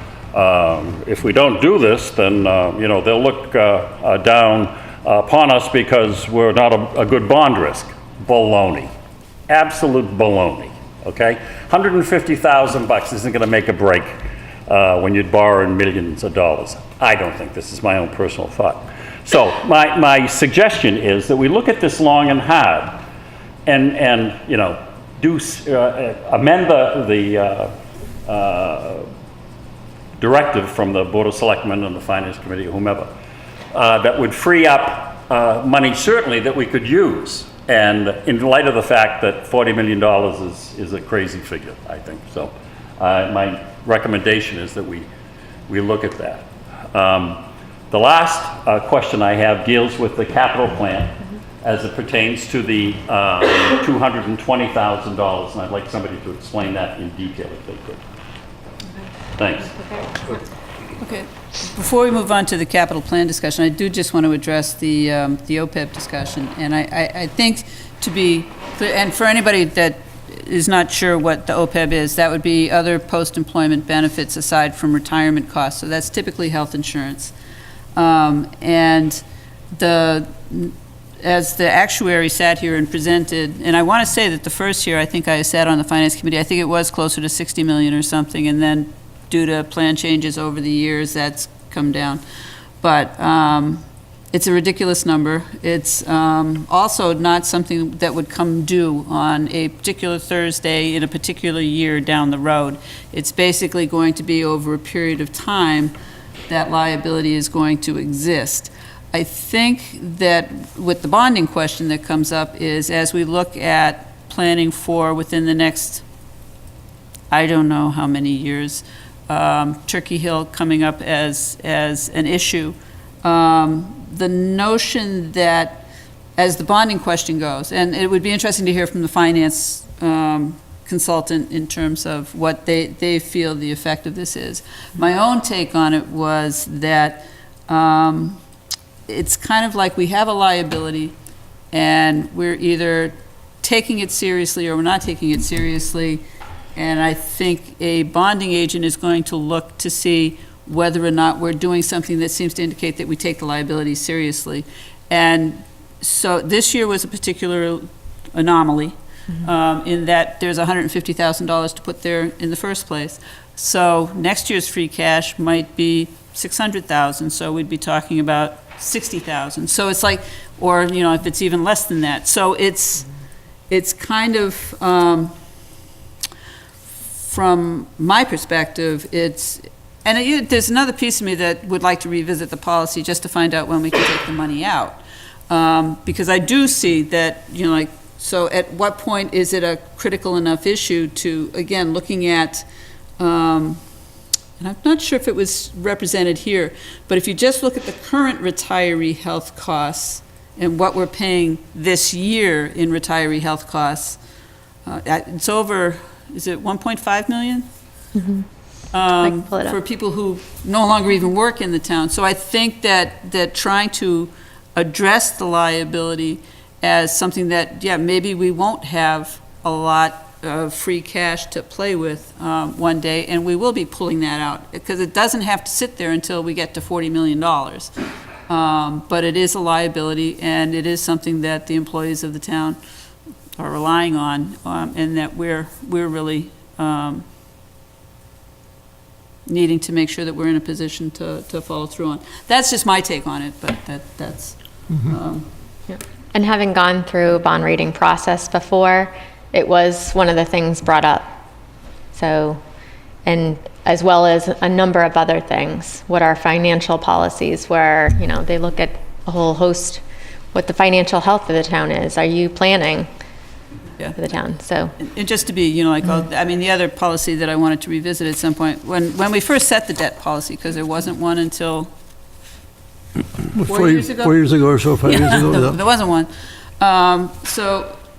if we don't do this, then, you know, they'll look down upon us because we're not a good bond risk. Baloney. Absolute baloney, okay? $150,000 isn't gonna make a break when you're borrowing millions of dollars. I don't think. This is my own personal thought. So my suggestion is that we look at this long and hard and you know, amend the directive from the Board of Selectmen and the Finance Committee or whomever that would free up money certainly that we could use. And in light of the fact that $40 million is a crazy figure, I think. So my recommendation is that we look at that. The last question I have deals with the capital plan. as it pertains to the $220,000, and I'd like somebody to explain that in detail if they could. Thanks. Okay, before we move on to the capital plan discussion, I do just want to address the OPEB discussion. And I think to be clear, and for anybody that is not sure what the OPEB is, that would be other post-employment benefits aside from retirement costs. So that's typically health insurance. And as the actuary sat here and presented, and I want to say that the first year I think I sat on the finance committee, I think it was closer to 60 million or something, and then due to plan changes over the years, that's come down. But it's a ridiculous number. It's also not something that would come due on a particular Thursday in a particular year down the road. It's basically going to be over a period of time that liability is going to exist. I think that with the bonding question that comes up is, as we look at planning for within the next, I don't know how many years, Turkey Hill coming up as an issue, the notion that, as the bonding question goes, and it would be interesting to hear from the finance consultant in terms of what they feel the effect of this is. My own take on it was that it's kind of like we have a liability and we're either taking it seriously or we're not taking it seriously. And I think a bonding agent is going to look to see whether or not we're doing something that seems to indicate that we take the liability seriously. And so this year was a particular anomaly in that there's $150,000 to put there in the first place. So next year's free cash might be $600,000, so we'd be talking about $60,000. So it's like, or, you know, if it's even less than that. So it's kind of, from my perspective, and there's another piece of me that would like to revisit the policy just to find out when we can take the money out. Because I do see that, you know, like, so at what point is it a critical enough issue to, again, looking at, and I'm not sure if it was represented here, but if you just look at the current retiree health costs and what we're paying this year in retiree health costs, it's over, is it 1.5 million? I can pull it up. For people who no longer even work in the town. So I think that trying to address the liability as something that, yeah, maybe we won't have a lot of free cash to play with one day, and we will be pulling that out, because it doesn't have to sit there until we get to $40 million. But it is a liability, and it is something that the employees of the town are relying on, and that we're really needing to make sure that we're in a position to follow through on. That's just my take on it, but that's. Yeah. And having gone through a bond rating process before, it was one of the things brought up. So, and as well as a number of other things, what our financial policies were, you know, they look at a whole host, what the financial health of the town is. Are you planning for the town? So, and just to be, you know, like, I mean, the other policy that I wanted to revisit at some point, when we first set the debt policy, because there wasn't one until 4 years ago? 4 years ago or so, 5 years ago. No, Yeah. there wasn't one.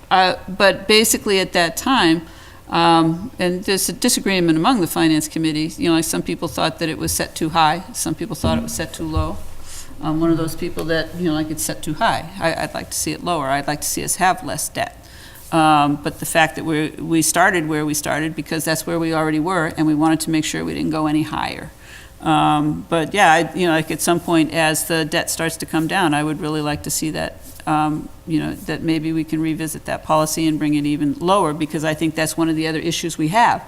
But basically at that time, and there's a disagreement among the finance committee, you know, like some people thought that it was set too high, some people thought it was set too low. I'm one of those people that, you know, like it's set too high. I'd like to see it lower. I'd like to see us have less debt. But the fact that we started where we started, because that's where we already were, and we wanted to make sure we didn't go any higher. But yeah, you know, like at some point as the debt starts to come down, I would really like to see that, you know, that maybe we can revisit that policy and bring it even lower, because I think that's one of the other issues we have.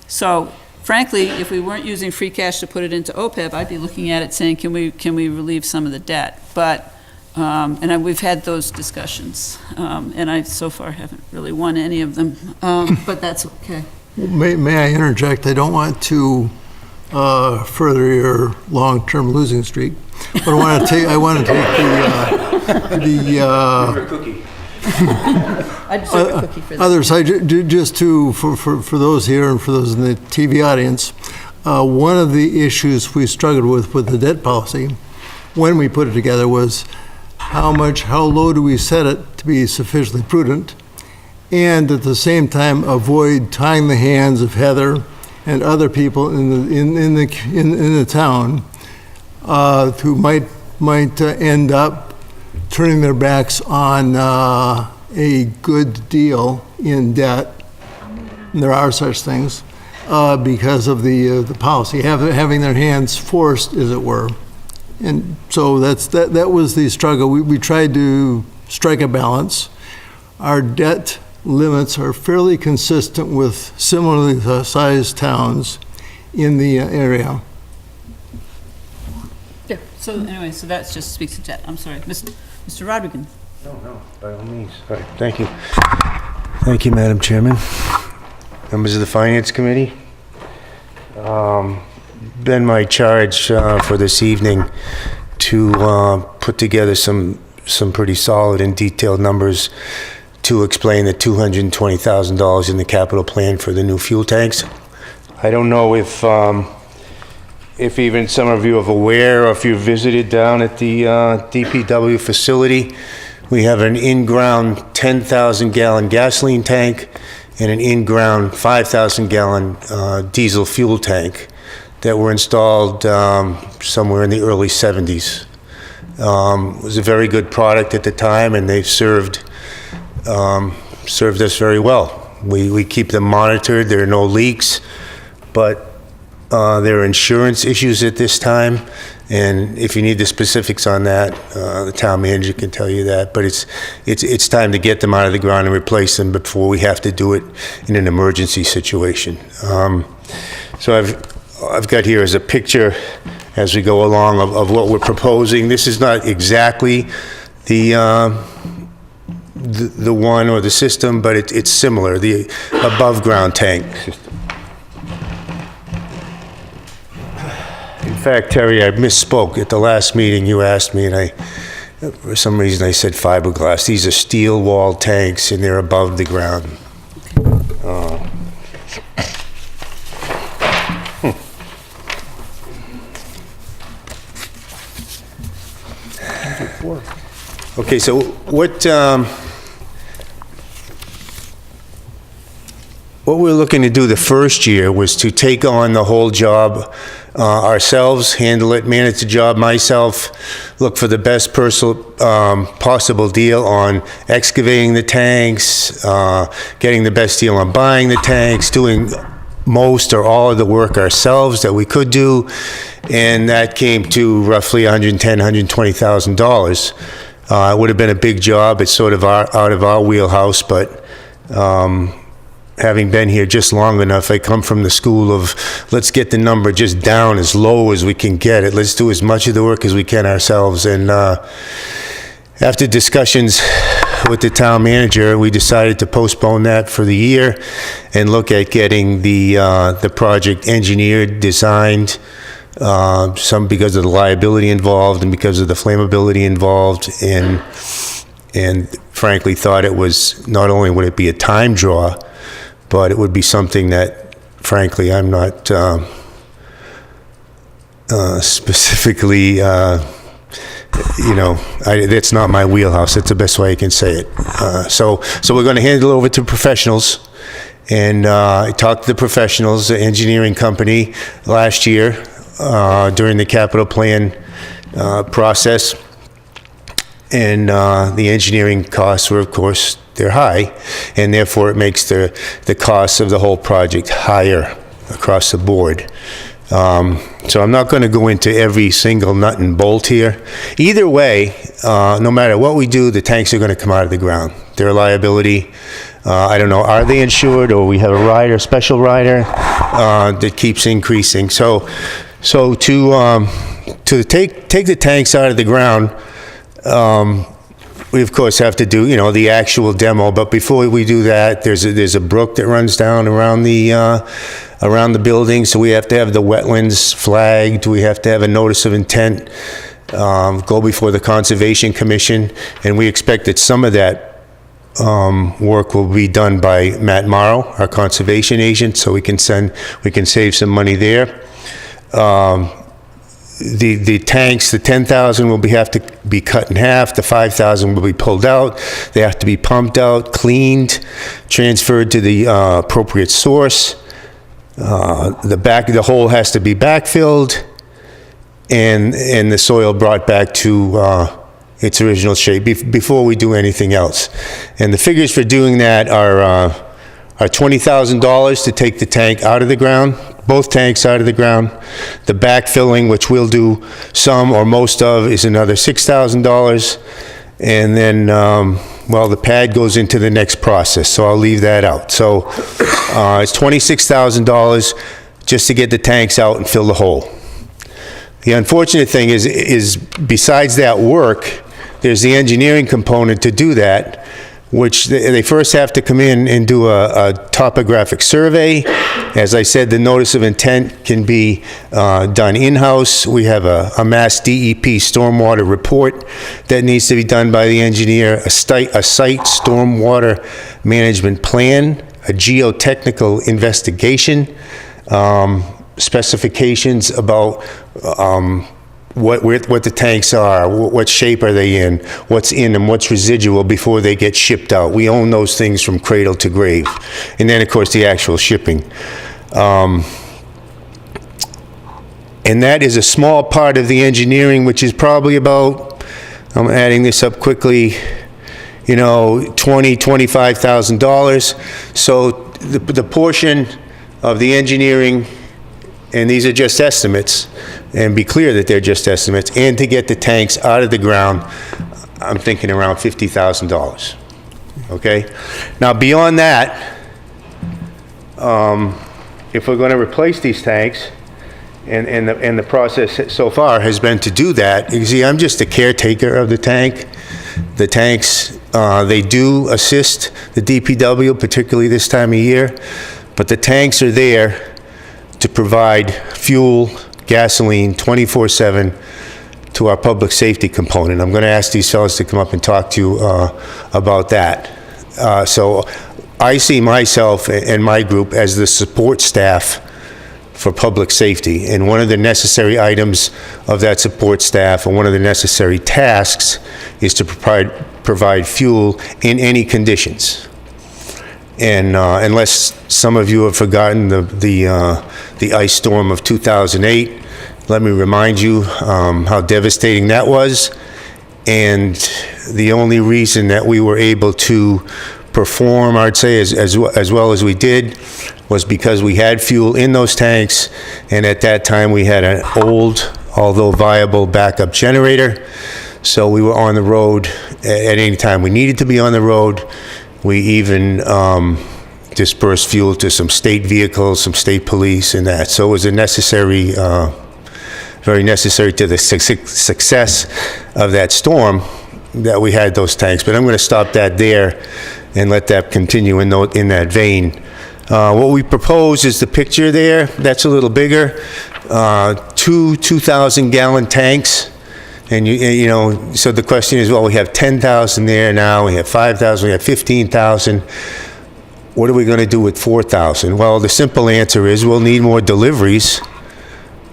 So frankly, if we weren't using free cash to put it into OPEB, I'd be looking at it saying, can we relieve some of the debt? But, we've had those discussions, and I so far haven't really won any of them, but that's okay. May I interject? I don't want to further your long-term losing streak, but I want to take Order a cookie. I deserve a cookie for that. other side, just to, for those here and for those in the TV audience, one of the issues we struggled with the debt policy when we put it together was how low do we set it to be sufficiently prudent? And at the same time, avoid tying the hands of Heather and other people in the town who might end up turning their backs on a good deal in debt. And there are such things because of the policy, having their hands forced, as it were. And so that was the struggle. We tried to strike a balance. Our debt limits are fairly consistent with similarly sized towns in the area. Yeah, so anyway, so that just speaks to that. I'm sorry. Mr. Rodrigan. No, by all means. All right, thank you. Thank you, Madam Chairman. Members of the Finance Committee. Been my charge for this evening to put together some pretty solid and detailed numbers to explain the $220,000 in the capital plan for the new fuel tanks. I don't know if even some of you are aware, or if you visited down at the DPW facility. We have an in-ground 10,000 gallon gasoline tank and an in-ground 5,000 gallon diesel fuel tank that were installed somewhere in the early 70s. It was a very good product at the time, and they've served us very well. We keep them monitored. There are no leaks, but there are insurance issues at this time, and if you need the specifics on that, the town manager can tell you that. But it's time to get them out of the ground and replace them before we have to do it in an emergency situation. So I've got here as a picture as we go along of what we're proposing. This is not exactly the one or the system, but it's similar, the above ground tank system. In fact, Terry, I misspoke. At the last meeting, you asked me, and for some reason I said fiberglass. These are steel walled tanks, and they're above the ground. Okay, so what we're looking to do the first year was to take on the whole job ourselves, handle it, manage the job myself, look for the best possible deal on excavating the tanks, getting the best deal on buying the tanks, doing most or all of the work ourselves that we could do, and that came to roughly $110,000, $120,000. It would have been a big job. It's sort of out of our wheelhouse, but having been here just long enough, I come from the school of let's get the number just down as low as we can get it. Let's do as much of the work as we can ourselves. And after discussions with the town manager, we decided to postpone that for the year and look at getting the project engineered, designed, some because of the liability involved and because of the flammability involved, and frankly thought it was, not only would it be a time draw, but it would be something that, frankly, I'm not specifically, that's not my wheelhouse. That's the best way I can say it. So we're going to hand it over to professionals. And I talked to the professionals, the engineering company, last year during the capital plan process. And the engineering costs were, of course, they're high, and therefore it makes the costs of the whole project higher across the board. So I'm not going to go into every single nut and bolt here. Either way, no matter what we do, the tanks are going to come out of the ground. Their liability, I don't know, are they insured, or we have a rider, special rider that keeps increasing. So to take the tanks out of the ground, we of course have to do, the actual demo. But before we do that, there's a brook that runs down around the building, so we have to have the wetlands flagged. We have to have a notice of intent go before the Conservation Commission, and we expect that some of that work will be done by Matt Morrow, our conservation agent, so we can save some money there. the tanks, the 10,000 will have to be cut in half, the 5,000 will be pulled out, they have to be pumped out, cleaned, transferred to the appropriate source. The hole has to be backfilled, and the soil brought back to its original shape before we do anything else. And the figures for doing that are $20,000 to take the tank out of the ground, both tanks out of the ground. The backfilling, which we'll do some or most of, is another $6,000. And then, well, the pad goes into the next process, so I'll leave that out. So it's $26,000 just to get the tanks out and fill the hole. The unfortunate thing is besides that work, there's the engineering component to do that, which they first have to come in and do a topographic survey. As I said, the notice of intent can be done in-house. We have a Mass DEP stormwater report that needs to be done by the engineer, a site stormwater management plan, a geotechnical investigation, specifications about what the tanks are, what shape are they in, what's in them, what's residual before they get shipped out. We own those things from cradle to grave. And then, of course, the actual shipping. And that is a small part of the engineering, which is probably about, I'm adding this up quickly, $25,000. So the portion of the engineering, and these are just estimates, and be clear that they're just estimates, and to get the tanks out of the ground, I'm thinking around $50,000. Okay? Now, beyond that, if we're going to replace these tanks, and the process so far has been to do that, you see, I'm just a caretaker of the tank. The tanks, they do assist the DPW, particularly this time of year, but the tanks are there to provide fuel, gasoline, 24/7 to our public safety component. I'm going to ask these fellows to come up and talk to you about that. So I see myself and my group as the support staff for public safety, and one of the necessary items of that support staff, and one of the necessary tasks, is to provide fuel in any conditions. And unless some of you have forgotten the ice storm of 2008, let me remind you how devastating that was. And the only reason that we were able to perform, I'd say, as well as we did, was because we had fuel in those tanks, and at that time we had an old, although viable, backup generator. So we were on the road at any time we needed to be on the road. We even dispersed fuel to some state vehicles, some state police, and that. So it was a necessary, very necessary to the success of that storm that we had those tanks. But I'm going to stop that there and let that continue in that vein. What we propose is the picture there. That's a little bigger. Two 2,000-gallon tanks. And so the question is, well, we have 10,000 there now, we have 5,000, we have 15,000. What are we going to do with 4,000? Well, the simple answer is we'll need more deliveries,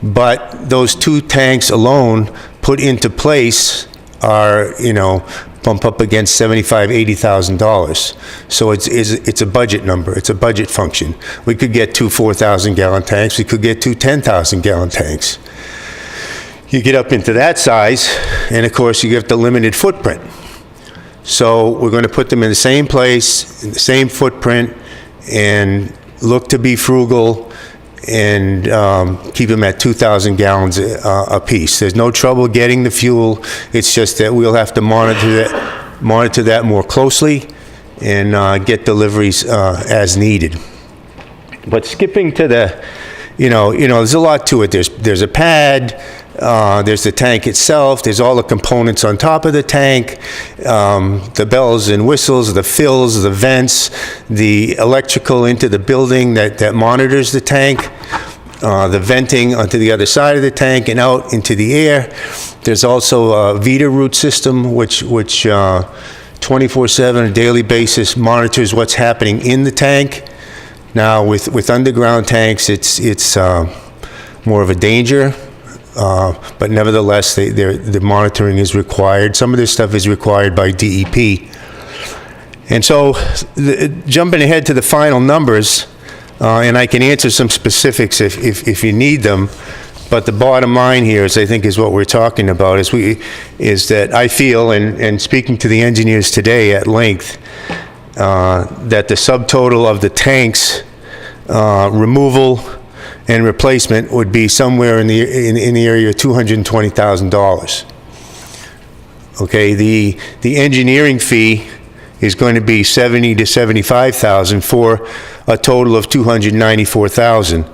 but those two tanks alone put into place are, bump up against $75,000, $80,000. So it's a budget number, it's a budget function. We could get two 4,000-gallon tanks, we could get two 10,000-gallon tanks. You get up into that size, and of course you get the limited footprint. So we're going to put them in the same place, in the same footprint, and look to be frugal and keep them at 2,000 gallons a piece. There's no trouble getting the fuel. It's just that we'll have to monitor that more closely and get deliveries as needed. But skipping to the, there's a lot to it. There's a pad. There's the tank itself, there's all the components on top of the tank, the bells and whistles, the fills, the vents, the electrical into the building that monitors the tank, the venting onto the other side of the tank and out into the air. There's also a Vita root system which 24/7 on a daily basis monitors what's happening in the tank. Now with underground tanks, it's more of a danger. But nevertheless, the monitoring is required. Some of this stuff is required by DEP. And so, jumping ahead to the final numbers, and I can answer some specifics if you need them, but the bottom line here is, I think, is what we're talking about, is that I feel, and speaking to the engineers today at length, that the subtotal of the tanks removal and replacement would be somewhere in the area of $220,000. Okay, the engineering fee is going to be $70,000 to $75,000 for a total of $294,000.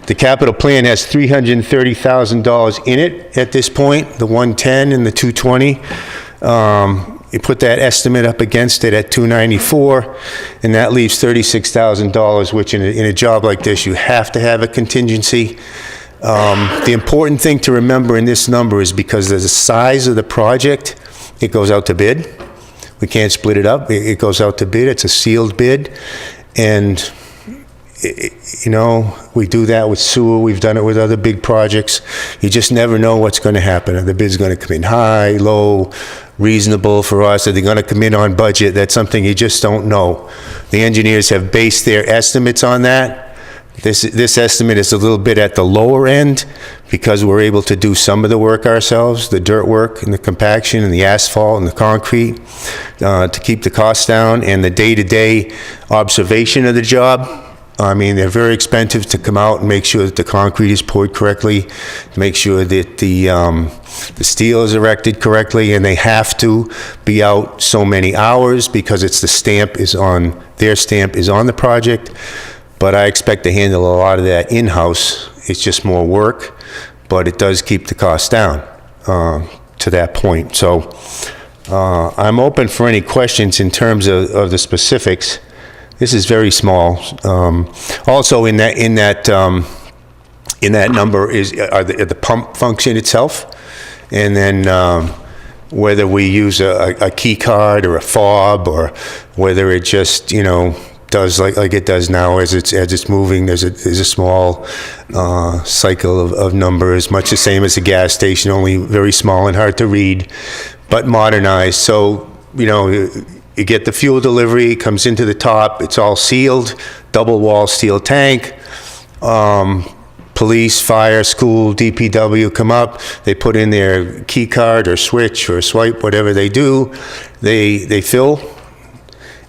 The capital plan has $330,000 in it at this point, the 110 and the 220. You put that estimate up against it at 294, and that leaves $36,000, which in a job like this, you have to have a contingency. The important thing to remember in this number is because of the size of the project, it goes out to bid. We can't split it up. It goes out to bid. It's a sealed bid. And, we do that with sewer. We've done it with other big projects. You just never know what's going to happen. Are the bid's going to come in high, low, reasonable for us? Are they going to come in on budget? That's something you just don't know. The engineers have based their estimates on that. This estimate is a little bit at the lower end because we're able to do some of the work ourselves, the dirt work and the compaction and the asphalt and the concrete to keep the costs down, and the day-to-day observation of the job. I mean, they're very expensive to come out and make sure that the concrete is poured correctly, to make sure that the steel is erected correctly, and they have to be out so many hours because it's their stamp is on the project. But I expect to handle a lot of that in-house. It's just more work, but it does keep the cost down to that point. So I'm open for any questions in terms of the specifics. This is very small. Also in that number is the pump function itself, and then whether we use a key card or a fob, or whether it just does like it does now as it's moving. There's a small cycle of numbers, much the same as a gas station, only very small and hard to read, but modernized. So you get the fuel delivery, it comes into the top, it's all sealed, double wall steel tank. Police, fire, school, DPW come up, they put in their key card or switch or swipe, whatever they do, they fill,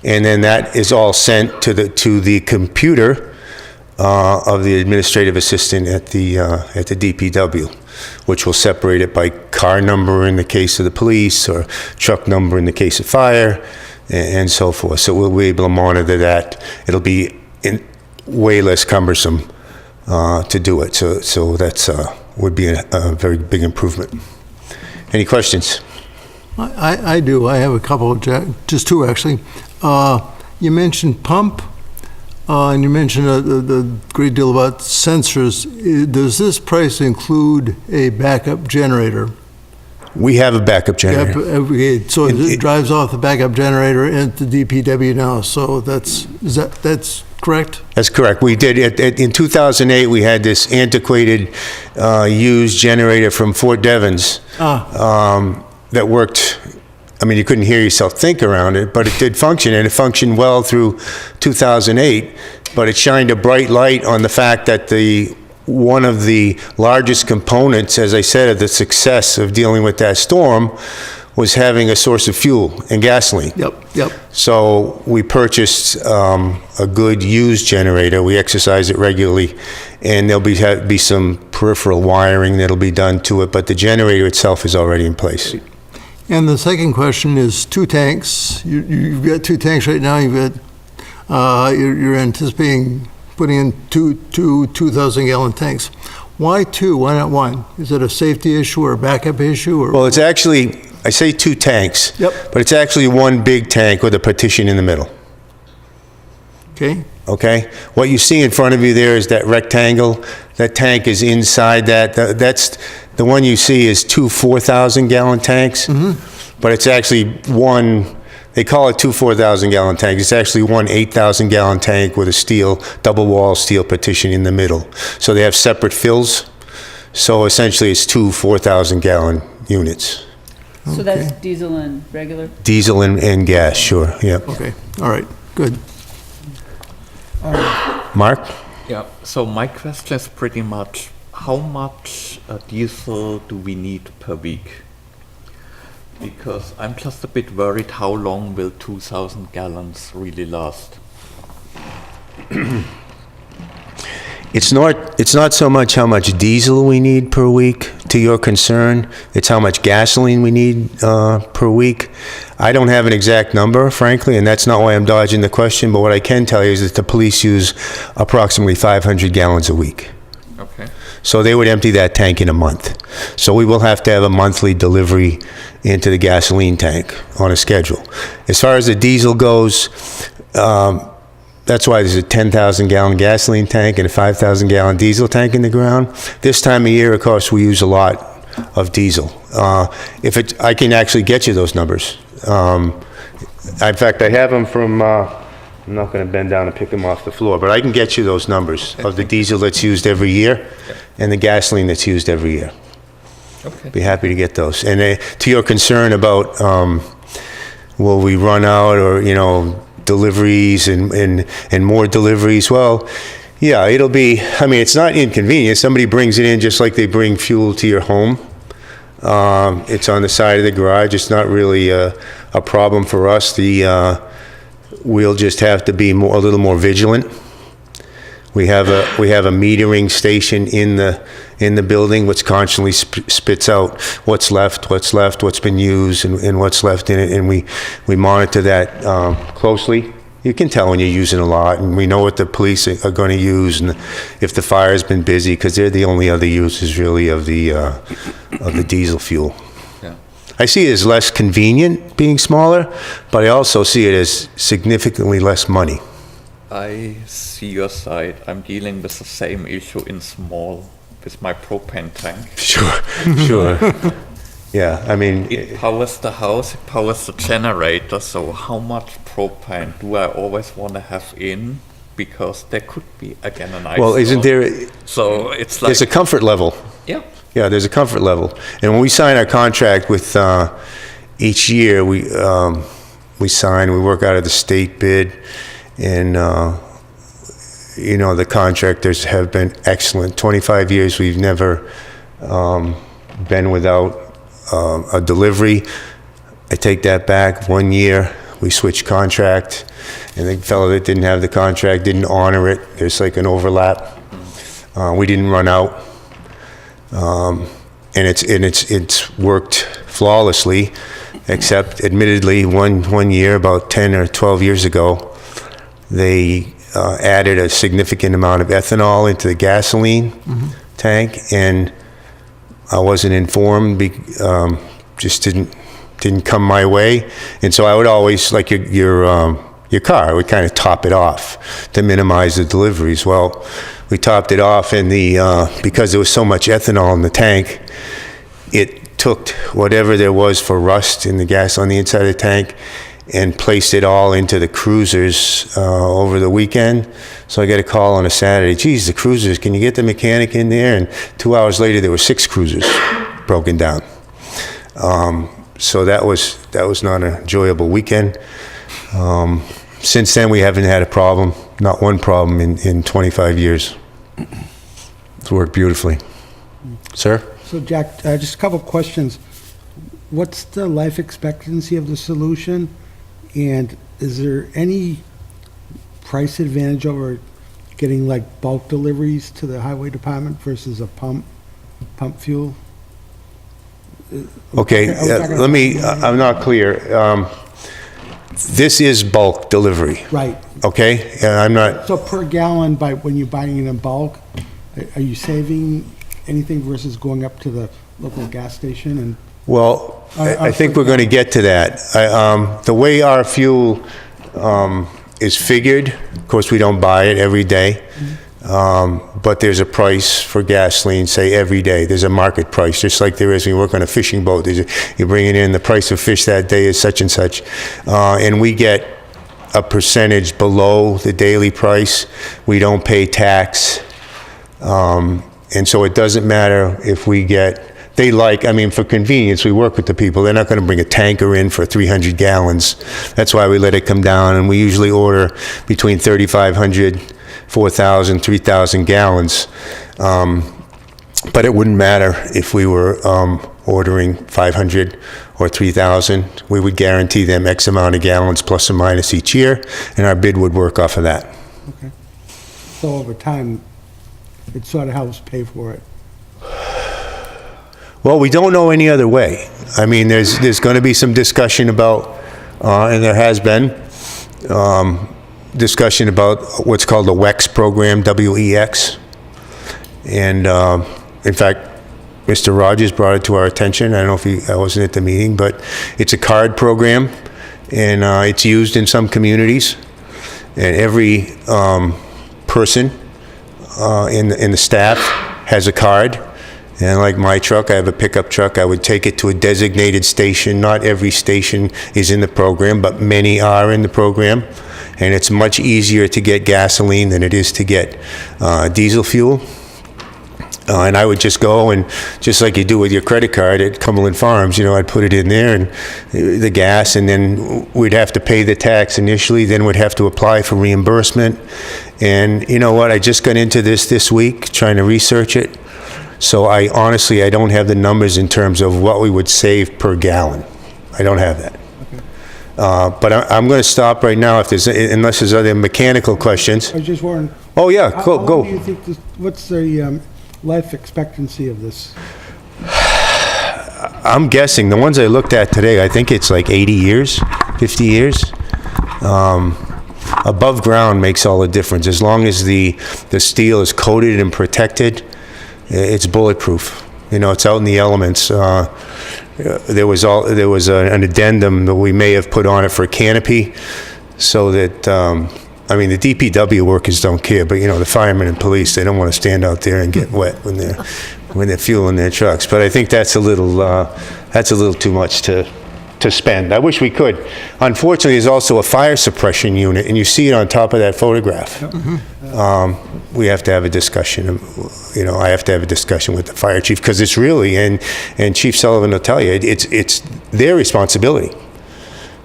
and then that is all sent to the computer of the administrative assistant at the DPW, which will separate it by car number in the case of the police, or truck number in the case of fire, and so forth. So we'll be able to monitor that. It'll be way less cumbersome to do it. So that's would be a very big improvement. Any questions? I do. I have a couple, just two actually. You mentioned pump, and you mentioned a great deal about sensors. Does this price include a backup generator? We have a backup generator. Okay, so it drives off the backup generator into DPW now. So that's correct? That's correct. We did in 2008. We had this antiquated used generator from Fort Devens that worked. I mean, you couldn't hear yourself think around it, but it did function, and it functioned well through 2008. But it shined a bright light on the fact that one of the largest components, as I said, of the success of dealing with that storm was having a source of fuel and gasoline. Yep. So we purchased a good used generator. We exercise it regularly, and there'll be some peripheral wiring that'll be done to it, but the generator itself is already in place. And the second question is two tanks. You've got two tanks right now. You're anticipating putting in two 2,000-gallon tanks. Why two? Why not one? Is it a safety issue or a backup issue? Or? Well, it's actually, I say two tanks, but it's actually one big tank with a partition in the middle. Okay? What you see in front of you there is that rectangle. That tank is inside that. That's the one you see is two 4,000-gallon tanks, but it's actually one. They call it two 4,000-gallon tanks. It's actually one 8,000-gallon tank with a double wall steel partition in the middle. So they have separate fills. So essentially, it's two 4,000-gallon units. So that's diesel and regular? Diesel and gas, sure, yep. Okay, all right, good. Mark? Yeah, so my question is pretty much, how much diesel do we need per week? Because I'm just a bit worried, how long will 2,000 gallons really last? It's not so much how much diesel we need per week, to your concern. It's how much gasoline we need per week. I don't have an exact number, frankly, and that's not why I'm dodging the question, but what I can tell you is that the police use approximately 500 gallons a week. Okay. So they would empty that tank in a month. So we will have to have a monthly delivery into the gasoline tank on a schedule. As far as the diesel goes, that's why there's a 10,000-gallon gasoline tank and a 5,000-gallon diesel tank in the ground. This time of year, of course, we use a lot of diesel. I can actually get you those numbers. In fact, I have them from, I'm not going to bend down and pick them off the floor, but I can get you those numbers of the diesel that's used every year and the gasoline that's used every year. Okay. Be happy to get those. And to your concern about will we run out or, deliveries and more deliveries, well, yeah, it'll be, it's not inconvenient. Somebody brings it in just like they bring fuel to your home. It's on the side of the garage. It's not really a problem for us. We'll just have to be a little more vigilant. We have a metering station in the building which constantly spits out what's left, what's been used, and what's left in it, and we monitor that closely. You can tell when you're using a lot, and we know what the police are going to use, and if the fire's been busy, because they're the only other users really of the diesel fuel. Yeah. I see it as less convenient being smaller, but I also see it as significantly less money. I see your side. I'm dealing with the same issue in small with my propane tank. Sure. Yeah, It powers the house, it powers the generator, so how much propane do I always want to have in? Because there could be, again, an ice well, isn't storm. there, So it's like... there's a comfort level. Yeah. Yeah, there's a comfort level. And when we sign our contract with, each year, we work out of the state bid, and, the contractors have been excellent. 25 years, we've never been without a delivery. I take that back. 1 year, we switched contract, and the fellow that didn't have the contract didn't honor it. There's like an overlap. We didn't run out. And it's worked flawlessly, except admittedly one year, about 10 or 12 years ago, they added a significant amount of ethanol into the gasoline tank, and I wasn't informed. Just didn't come my way, and so I would always, like your car, I would kind of top it off to minimize the deliveries. Well, we topped it off, and because there was so much ethanol in the tank, it took whatever there was for rust in the gas on the inside of the tank and placed it all into the cruisers over the weekend. So I got a call on a Saturday, geez, the cruisers, can you get the mechanic in there? And 2 hours later, there were 6 cruisers broken down. So that was not an enjoyable weekend. Since then, we haven't had a problem, not one problem in 25 years. It's worked beautifully. Sir? So Jack, just a couple of questions. What's the life expectancy of the solution? And is there any price advantage over getting like bulk deliveries to the highway department versus a pump fuel? Okay, let me, I'm not clear. This is bulk delivery, Right. okay? I'm not, So per gallon, when you're buying it in bulk, are you saving anything versus going up to the local gas station and? well, I think we're going to get to that. The way our fuel is figured, of course, we don't buy it every day, but there's a price for gasoline, say, every day. There's a market price, just like there is when you work on a fishing boat. You bring it in, the price of fish that day is such and such. And we get a percentage below the daily price. We don't pay tax. And so it doesn't matter if we get, I mean, for convenience, we work with the people. They're not going to bring a tanker in for 300 gallons. That's why we let it come down, and we usually order between 3,500, 4,000, 3,000 gallons. But it wouldn't matter if we were ordering 500 or 3,000. We would guarantee them X amount of gallons plus or minus each year, and our bid would work off of that. Okay. So over time, it sort of helps pay for it. Well, we don't know any other way. I mean, there's going to be some discussion about, and there has been, discussion about what's called the WEX program, W-E-X. And in fact, Mr. Rogers brought it to our attention. I don't know if I wasn't at the meeting, but it's a card program, and it's used in some communities. And every person in the staff has a card. And like my truck, I have a pickup truck. I would take it to a designated station. Not every station is in the program, but many are in the program. And it's much easier to get gasoline than it is to get diesel fuel. And I would just go and, just like you do with your credit card at Cumberland Farms, I'd put it in there and the gas, and then we'd have to pay the tax initially, then we'd have to apply for reimbursement. And you know what? I just got into this week, trying to research it. So I don't have the numbers in terms of what we would save per gallon. I don't have that. Okay. But I'm going to stop right now unless there's other mechanical questions. I was just wondering. Oh yeah, How go. long do you think what's the life expectancy of this? I'm guessing, the ones I looked at today, I think it's like 80 years, 50 years. Above ground makes all the difference. As long as the steel is coated and protected, it's bulletproof. It's out in the elements. There was an addendum that we may have put on it for a canopy, so that the DPW workers don't care, but the firemen and police, they don't want to stand out there and get wet when they're fueling their trucks. But I think that's a little too much to spend. I wish we could. Unfortunately, there's also a fire suppression unit, and you see it on top of that photograph. We have to have a discussion. I have to have a discussion with the fire chief, because it's really, and Chief Sullivan will tell you, it's their responsibility.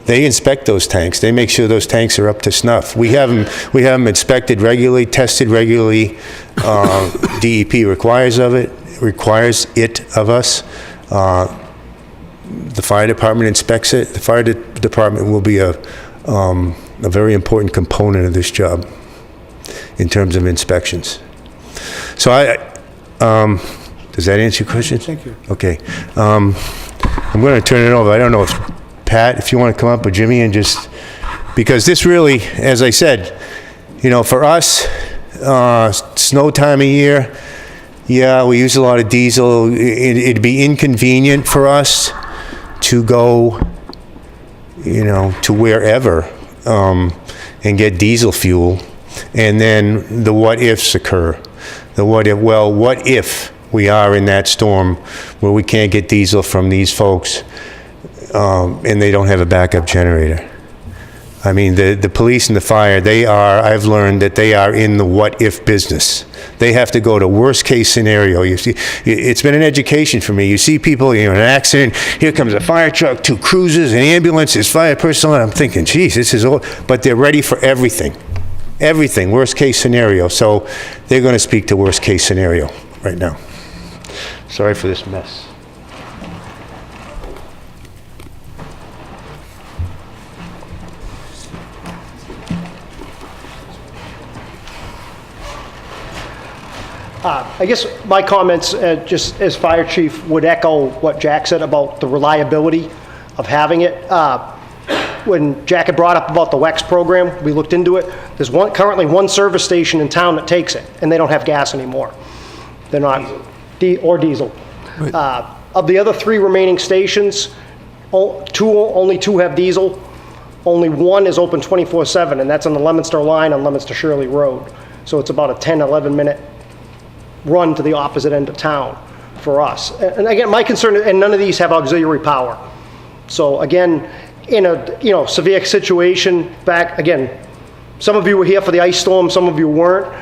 They inspect those tanks. They make sure those tanks are up to snuff. We have them inspected regularly, tested regularly. DEP requires it of us. The fire department inspects it. The fire department will be a very important component of this job in terms of inspections. So does that answer your question? Thank you. Okay. I'm going to turn it over. I don't know if Pat, if you want to come up, or Jimmy, and because this really, as I said, for us, snow time of year, yeah, we use a lot of diesel. It'd be inconvenient for us to go, to wherever and get diesel fuel, and then the what ifs occur. What if we are in that storm where we can't get diesel from these folks, and they don't have a backup generator? I mean, the police and the fire, I've learned that they are in the what if business. They have to go to worst case scenario. You see, it's been an education for me. You see people, an accident, here comes a fire truck, 2 cruisers, an ambulance, there's fire personnel, and I'm thinking, geez, this is all, but they're ready for everything. Everything, worst case scenario. So they're going to speak to worst case scenario right now. Sorry for this mess. I guess my comments, just as fire chief, would echo what Jack said about the reliability of having it. When Jack had brought up about the WEX program, we looked into it. There's currently one service station in town that takes it, and they don't have gas anymore. They're not, or diesel. Right. Of the other 3 remaining stations, only two have diesel. Only one is open 24/7, and that's on the Leominster line on Leominster Shirley Road. So it's about a 10, 11 minute run to the opposite end of town for us. And again, my concern, and none of these have auxiliary power. So again, in a severe situation back, again, some of you were here for the ice storm, some of you weren't.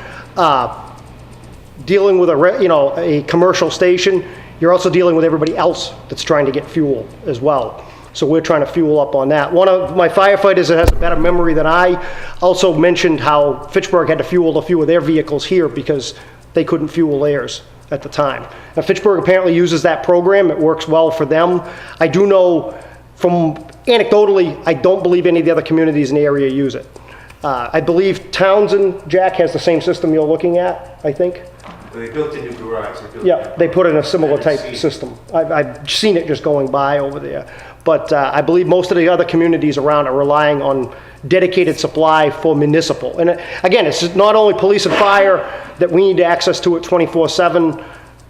dealing with a commercial station, you're also dealing with everybody else that's trying to get fuel as well. So we're trying to fuel up on that. One of my firefighters that has a better memory than I also mentioned how Fitchburg had to fuel a few of their vehicles here because they couldn't fuel theirs at the time. Now, Fitchburg apparently uses that program. It works well for them. I do know from anecdotally, I don't believe any of the other communities in the area use it. I believe Townsend, Jack, has the same system you're looking at, I think. They built a new garage. Yeah, they put in a similar type system. I've seen it just going by over there. But I believe most of the other communities around are relying on dedicated supply for municipal. And again, it's not only police and fire that we need access to it 24/7,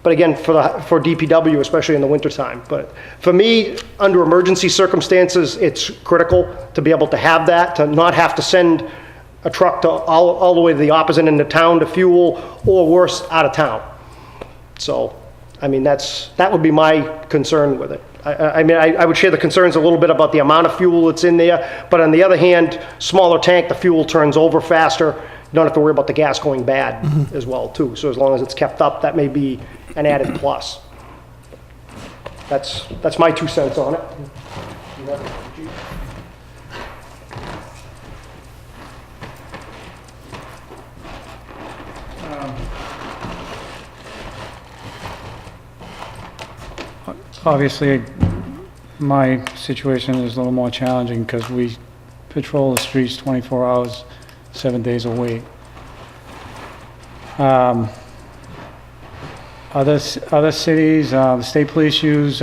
but again, for DPW, especially in the wintertime. But for me, under emergency circumstances, it's critical to be able to have that, to not have to send a truck to all the way to the opposite end of town to fuel, or worse, out of town. So, I mean, that would be my concern with it. I mean, I would share the concerns a little bit about the amount of fuel that's in there, but on the other hand, smaller tank, the fuel turns over faster. You don't have to worry about the gas going bad as well, too. So as long as it's kept up, that may be an added plus. That's my 2 cents on it. Obviously, my situation is a little more challenging because we patrol the streets 24 hours, 7 days a week. Other cities, the state police use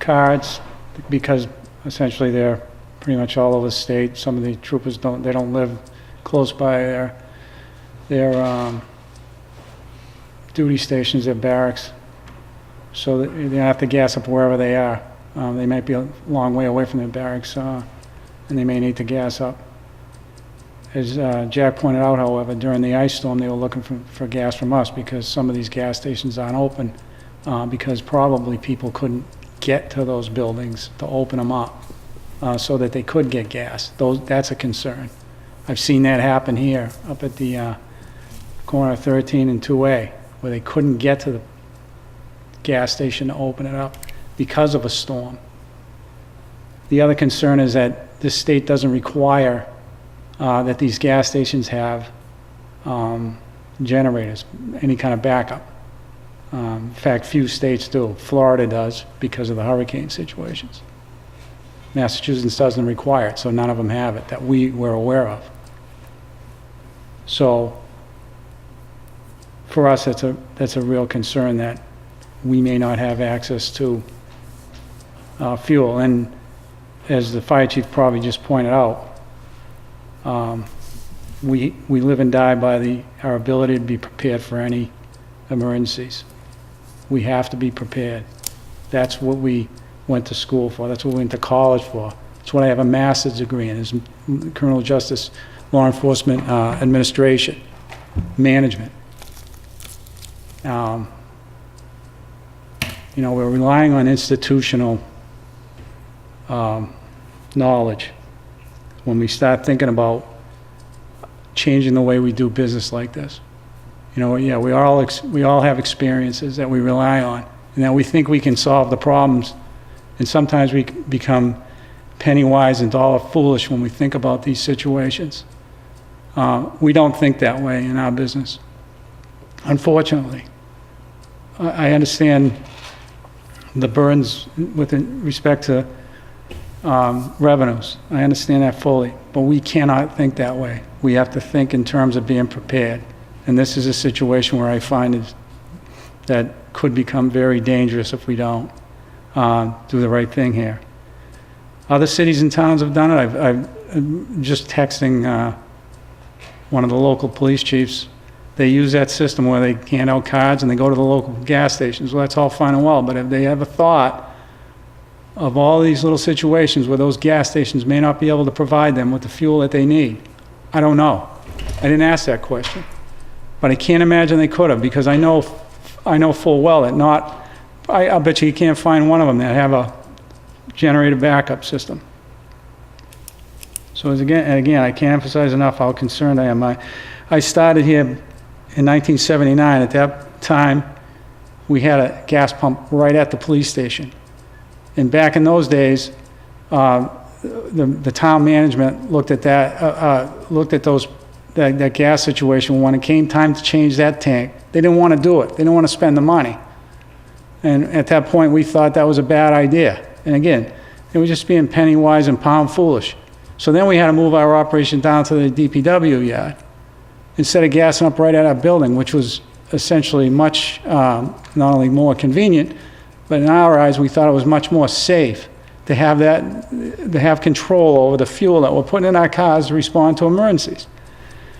cards because essentially they're pretty much all over the state. Some of the troopers don't live close by their duty stations, their barracks. So they don't have to gas up wherever they are. They might be a long way away from their barracks, and they may need to gas up. As Jack pointed out, however, during the ice storm, they were looking for gas from us because some of these gas stations aren't open because probably people couldn't get to those buildings to open them up so that they could get gas. That's a concern. I've seen that happen here up at the corner of 13 and 2A, where they couldn't get to the gas station to open it up because of a storm. The other concern is that this state doesn't require that these gas stations have generators, any kind of backup. In fact, few states do. Florida does because of the hurricane situations. Massachusetts doesn't require it, so none of them have it that we're aware of. So for us, that's a real concern that we may not have access to fuel. And as the fire chief probably just pointed out, we live and die by our ability to be prepared for any emergencies. We have to be prepared. That's what we went to school for. That's what we went to college for. That's what I have a master's degree in, is criminal justice, law enforcement, administration, management. You know, we're relying on institutional knowledge when we start thinking about changing the way we do business like this. You know, yeah, we all have experiences that we rely on and that we think we can solve the problems, and sometimes we become penny wise and dollar foolish when we think about these situations. We don't think that way in our business, unfortunately. I understand the burdens with respect to revenues. I understand that fully, but we cannot think that way. We have to think in terms of being prepared. And this is a situation where I find that could become very dangerous if we don't do the right thing here. Other cities and towns have done it. I'm just texting one of the local police chiefs. They use that system where they hand out cards and they go to the local gas stations. Well, that's all fine and well, but if they ever thought of all these little situations where those gas stations may not be able to provide them with the fuel that they need, I don't know. I didn't ask that question. But I can't imagine they could have, because I know full well that I bet you can't find one of them that have a generator backup system. So again, I can't emphasize enough how concerned I am. I started here in 1979. At that time, we had a gas pump right at the police station. And back in those days, the town management looked at that, that gas situation. When it came time to change that tank, they didn't want to do it. They didn't want to spend the money. And at that point, we thought that was a bad idea. And again, it was just being penny wise and pound foolish. So then we had to move our operation down to the DPW yard instead of gassing up right at our building, which was essentially much, not only more convenient, but in our eyes, we thought it was much more safe to have to have control over the fuel that we're putting in our cars to respond to emergencies.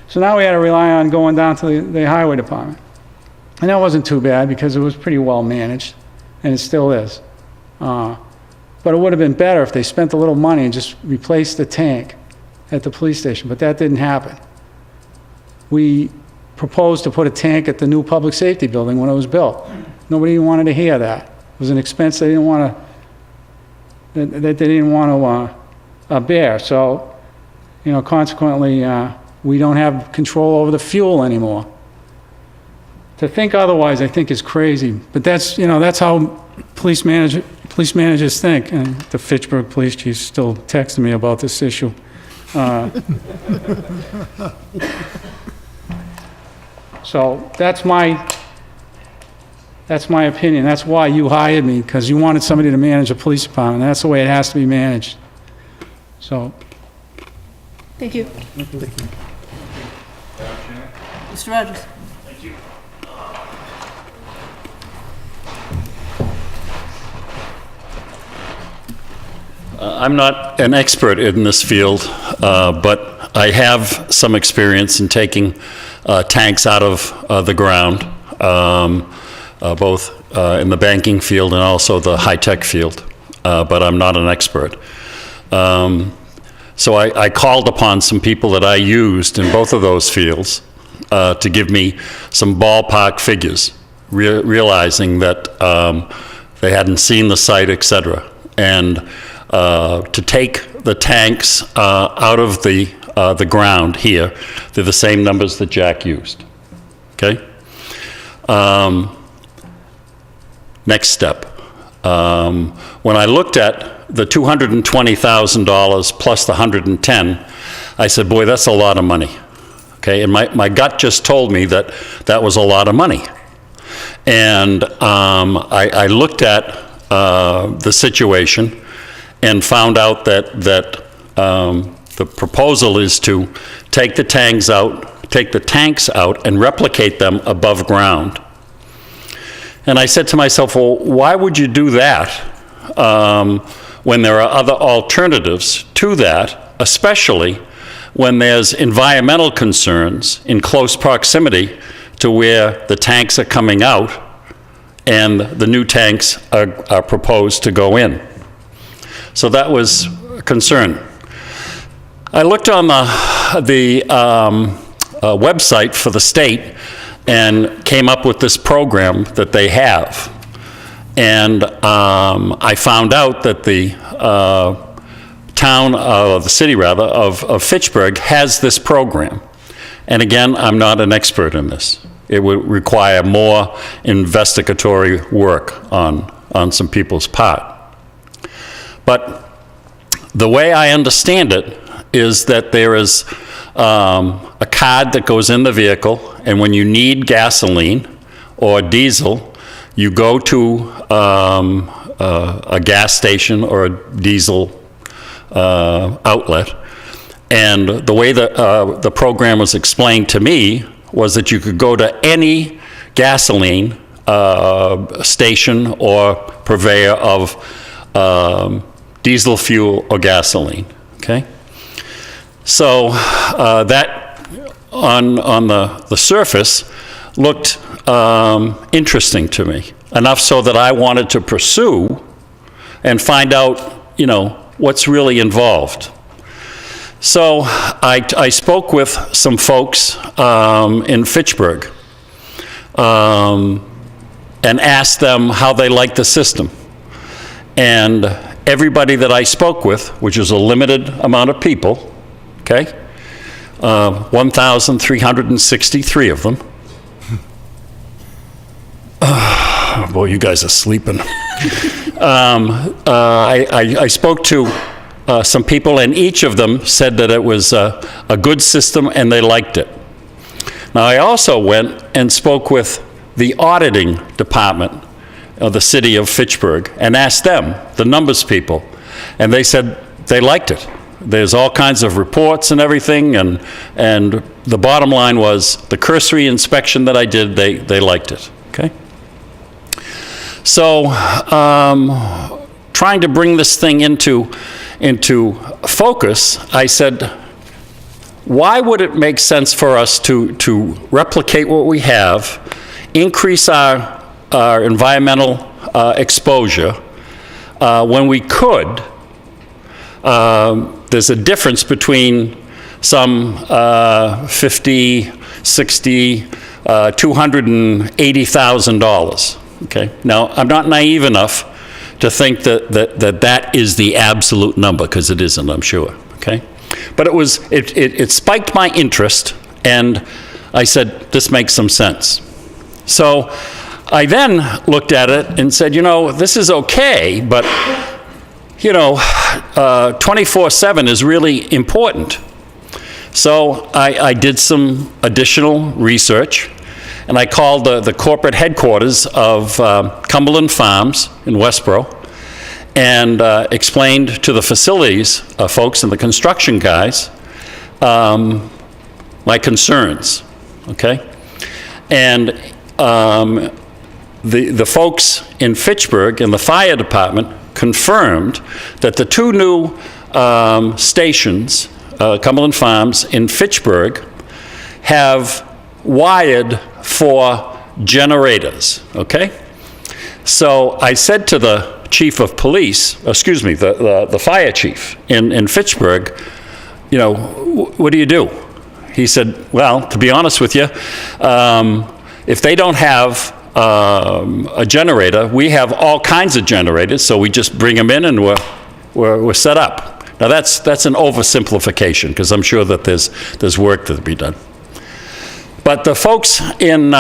So now we had to rely on going down to the highway department. And that wasn't too bad because it was pretty well managed, and it still is. But it would have been better if they spent a little money and just replaced the tank at the police station, but that didn't happen. We proposed to put a tank at the new public safety building when it was built. Nobody wanted to hear that. It was an expense they didn't want to bear. So, consequently, we don't have control over the fuel anymore. To think otherwise, I think, is crazy. But that's how police managers think. And the Fitchburg police chief still texting me about this issue. So that's my opinion. That's why you hired me, because you wanted somebody to manage a police department. That's the way it has to be managed. So. Thank you. Mr. Rogers. I'm not an expert in this field, but I have some experience in taking tanks out of the ground, both in the banking field and also the high-tech field, but I'm not an expert. So I called upon some people that I used in both of those fields to give me some ballpark figures, realizing that they hadn't seen the site, et cetera. And to take the tanks out of the ground here, they're the same numbers that Jack used. Okay? Next step. When I looked at the $220,000 plus the 110, I said, boy, that's a lot of money. Okay, and my gut just told me that that was a lot of money. And I looked at the situation and found out that the proposal is to take the tanks out and replicate them above ground. And I said to myself, well, why would you do that when there are other alternatives to that, especially when there's environmental concerns in close proximity to where the tanks are coming out and the new tanks are proposed to go in. So that was a concern. I looked on the website for the state and came up with this program that they have. And I found out that the the city rather, of Fitchburg has this program. And again, I'm not an expert in this. It would require more investigatory work on some people's part. But the way I understand it is that there is a card that goes in the vehicle, and when you need gasoline or diesel, you go to a gas station or a diesel outlet. And the way the program was explained to me was that you could go to any gasoline station or purveyor of diesel fuel or gasoline, okay? So that on the surface looked interesting to me, enough so that I wanted to pursue and find out, what's really involved. So I spoke with some folks in Fitchburg and asked them how they liked the system. And everybody that I spoke with, which is a limited amount of people, okay, 1,363 of them, Boy, you guys are sleeping. I spoke to some people, and each of them said that it was a good system and they liked it. Now, I also went and spoke with the auditing department of the city of Fitchburg and asked them, the numbers people, and they said they liked it. There's all kinds of reports and everything, and the bottom line was the cursory inspection that I did, they liked it, okay? So, trying to bring this thing into focus, I said, why would it make sense for us to replicate what we have, increase our environmental exposure, when we could? There's a difference between some $50, $60, $280,000. Okay. Now, I'm not naive enough to think that is the absolute number, because it isn't, I'm sure. Okay. But it spiked my interest, and I said, this makes some sense. So I then looked at it and said, this is okay, but 24/7 is really important. So I did some additional research, and I called the corporate headquarters of Cumberland Farms in Westboro and explained to the facilities folks and the construction guys my concerns, okay? And the folks in Fitchburg and the fire department confirmed that the two new stations, Cumberland Farms in Fitchburg, have wired for generators, okay? So I said to the chief of police, excuse me, the fire chief in Fitchburg, what do you do? He said, well, to be honest with you, if they don't have a generator, we have all kinds of generators, so we just bring them in and we're set up. Now that's an oversimplification, because I'm sure that there's work to be done. But the folks in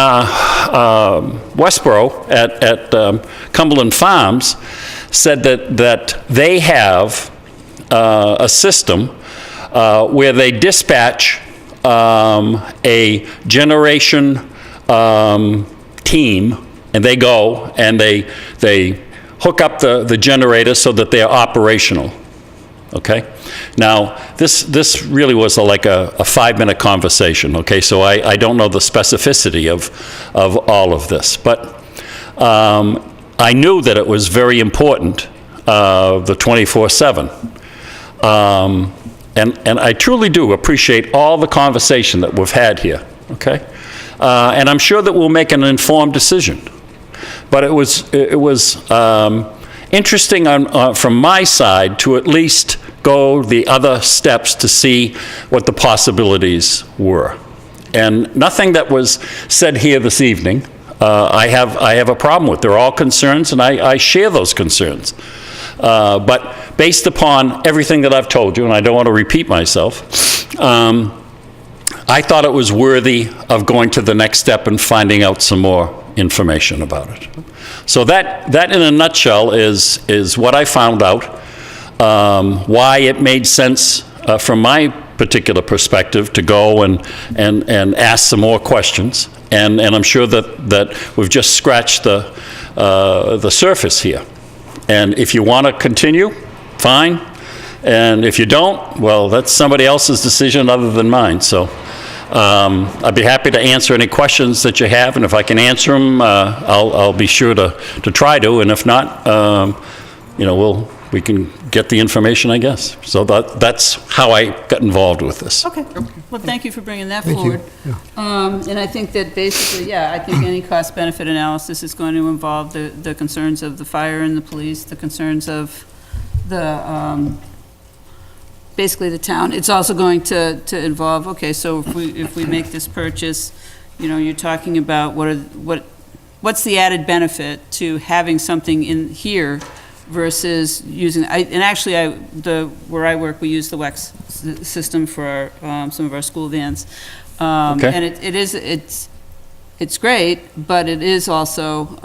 Westboro at Cumberland Farms said that they have a system where they dispatch a generation team, and they go and they hook up the generator so that they're operational. Okay? Now, this really was like a 5-minute conversation, okay? So I don't know the specificity of all of this, but I knew that it was very important, the 24/7. And I truly do appreciate all the conversation that we've had here, okay? And I'm sure that we'll make an informed decision. But it was interesting from my side to at least go the other steps to see what the possibilities were. And nothing that was said here this evening I have a problem with. They're all concerns, and I share those concerns. But based upon everything that I've told you, and I don't want to repeat myself, I thought it was worthy of going to the next step and finding out some more information about it. So that in a nutshell is what I found out, why it made sense from my particular perspective to go and ask some more questions, and I'm sure that we've just scratched the surface here. And if you want to continue, fine, and if you don't, well, that's somebody else's decision other than mine. So I'd be happy to answer any questions that you have, and if I can answer them, I'll be sure to try to, and if not, we can get the information, I guess. So that's how I got involved with this. Okay. Well, thank you for bringing that forward. And I think that basically, I think any cost-benefit analysis is going to involve the concerns of the fire and the police, the concerns of the, basically the town. It's also going to involve, okay, so if we make this purchase, you're talking about what's the added benefit to having something in here versus using, where I work, we use the WEX system for some of our school vans. Okay. And it's great, but it is also,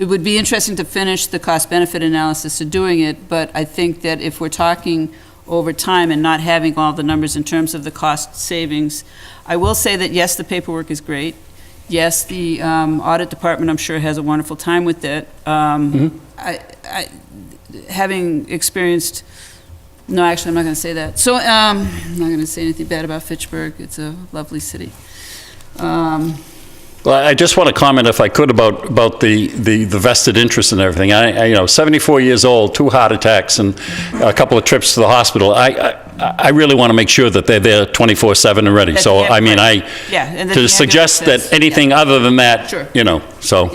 it would be interesting to finish the cost-benefit analysis of doing it, but I think that if we're talking over time and not having all the numbers in terms of the cost savings, I will say that, yes, the paperwork is great. Yes, the audit department, I'm sure, has a wonderful time with it. Having experienced, no, actually, I'm not going to say that. So I'm not going to say anything bad about Fitchburg. It's a lovely city. Well, I just want to comment, if I could, about the vested interest and everything. I 74 years old, 2 heart attacks, and a couple of trips to the hospital. I really want to make sure that they're there 24/7 and ready. That So, the I mean, yeah, and that to the suggest ambulance that anything other than that, Sure. so.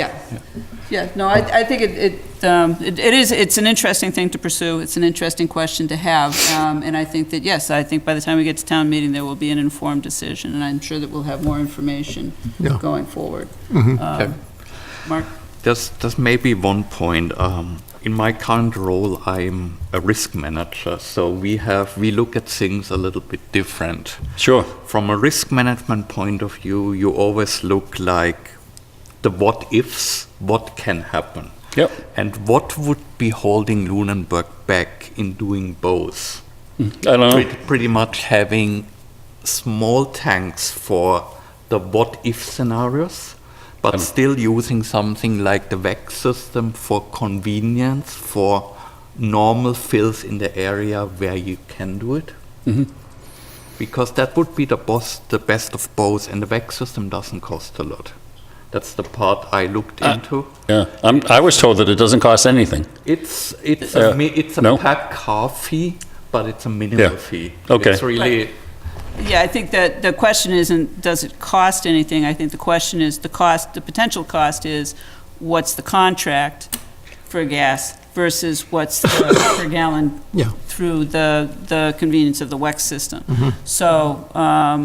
Yeah, no, I think it's an interesting thing to pursue. It's an interesting question to have. And I think that, yes, I think by the time we get to town meeting, there will be an informed decision, and I'm sure that we'll have more information going forward. Mark? There's maybe one point. In my current role, I'm a risk manager, so we look at things a little bit different. Sure. From a risk management point of view, you always look like the what ifs, what can happen. Yep. And what would be holding Lunenburg back in doing both? I don't know. Pretty much having small tanks for the what if scenarios, but still using something like the VAC system for convenience, for normal fills in the area where you can do it. Because that would be the best of both, and the VAC system doesn't cost a lot. That's the part I looked into. Yeah, I was told that it doesn't cost anything. It's no? per car fee, but it's a minimal fee. Okay. It's really Yeah, I think that the question isn't, does it cost anything? I think the question is, the potential cost is, what's the contract for gas versus what's the per gallon through the convenience of the WEX system. So,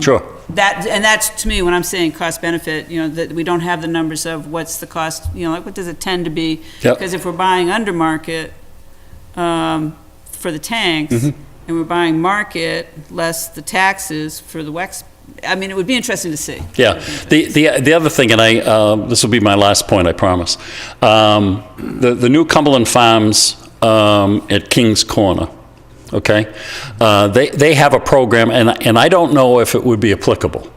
Sure. that's to me, when I'm saying cost benefit, that we don't have the numbers of what's the cost, like what does it tend to be? Yep. Because if we're buying under market for the tanks, and we're buying market less the taxes for the WEX, I mean, it would be interesting to see. Yeah. The other thing, and this will be my last point, I promise. The new Cumberland Farms at Kings Corner, okay? They have a program, and I don't know if it would be applicable.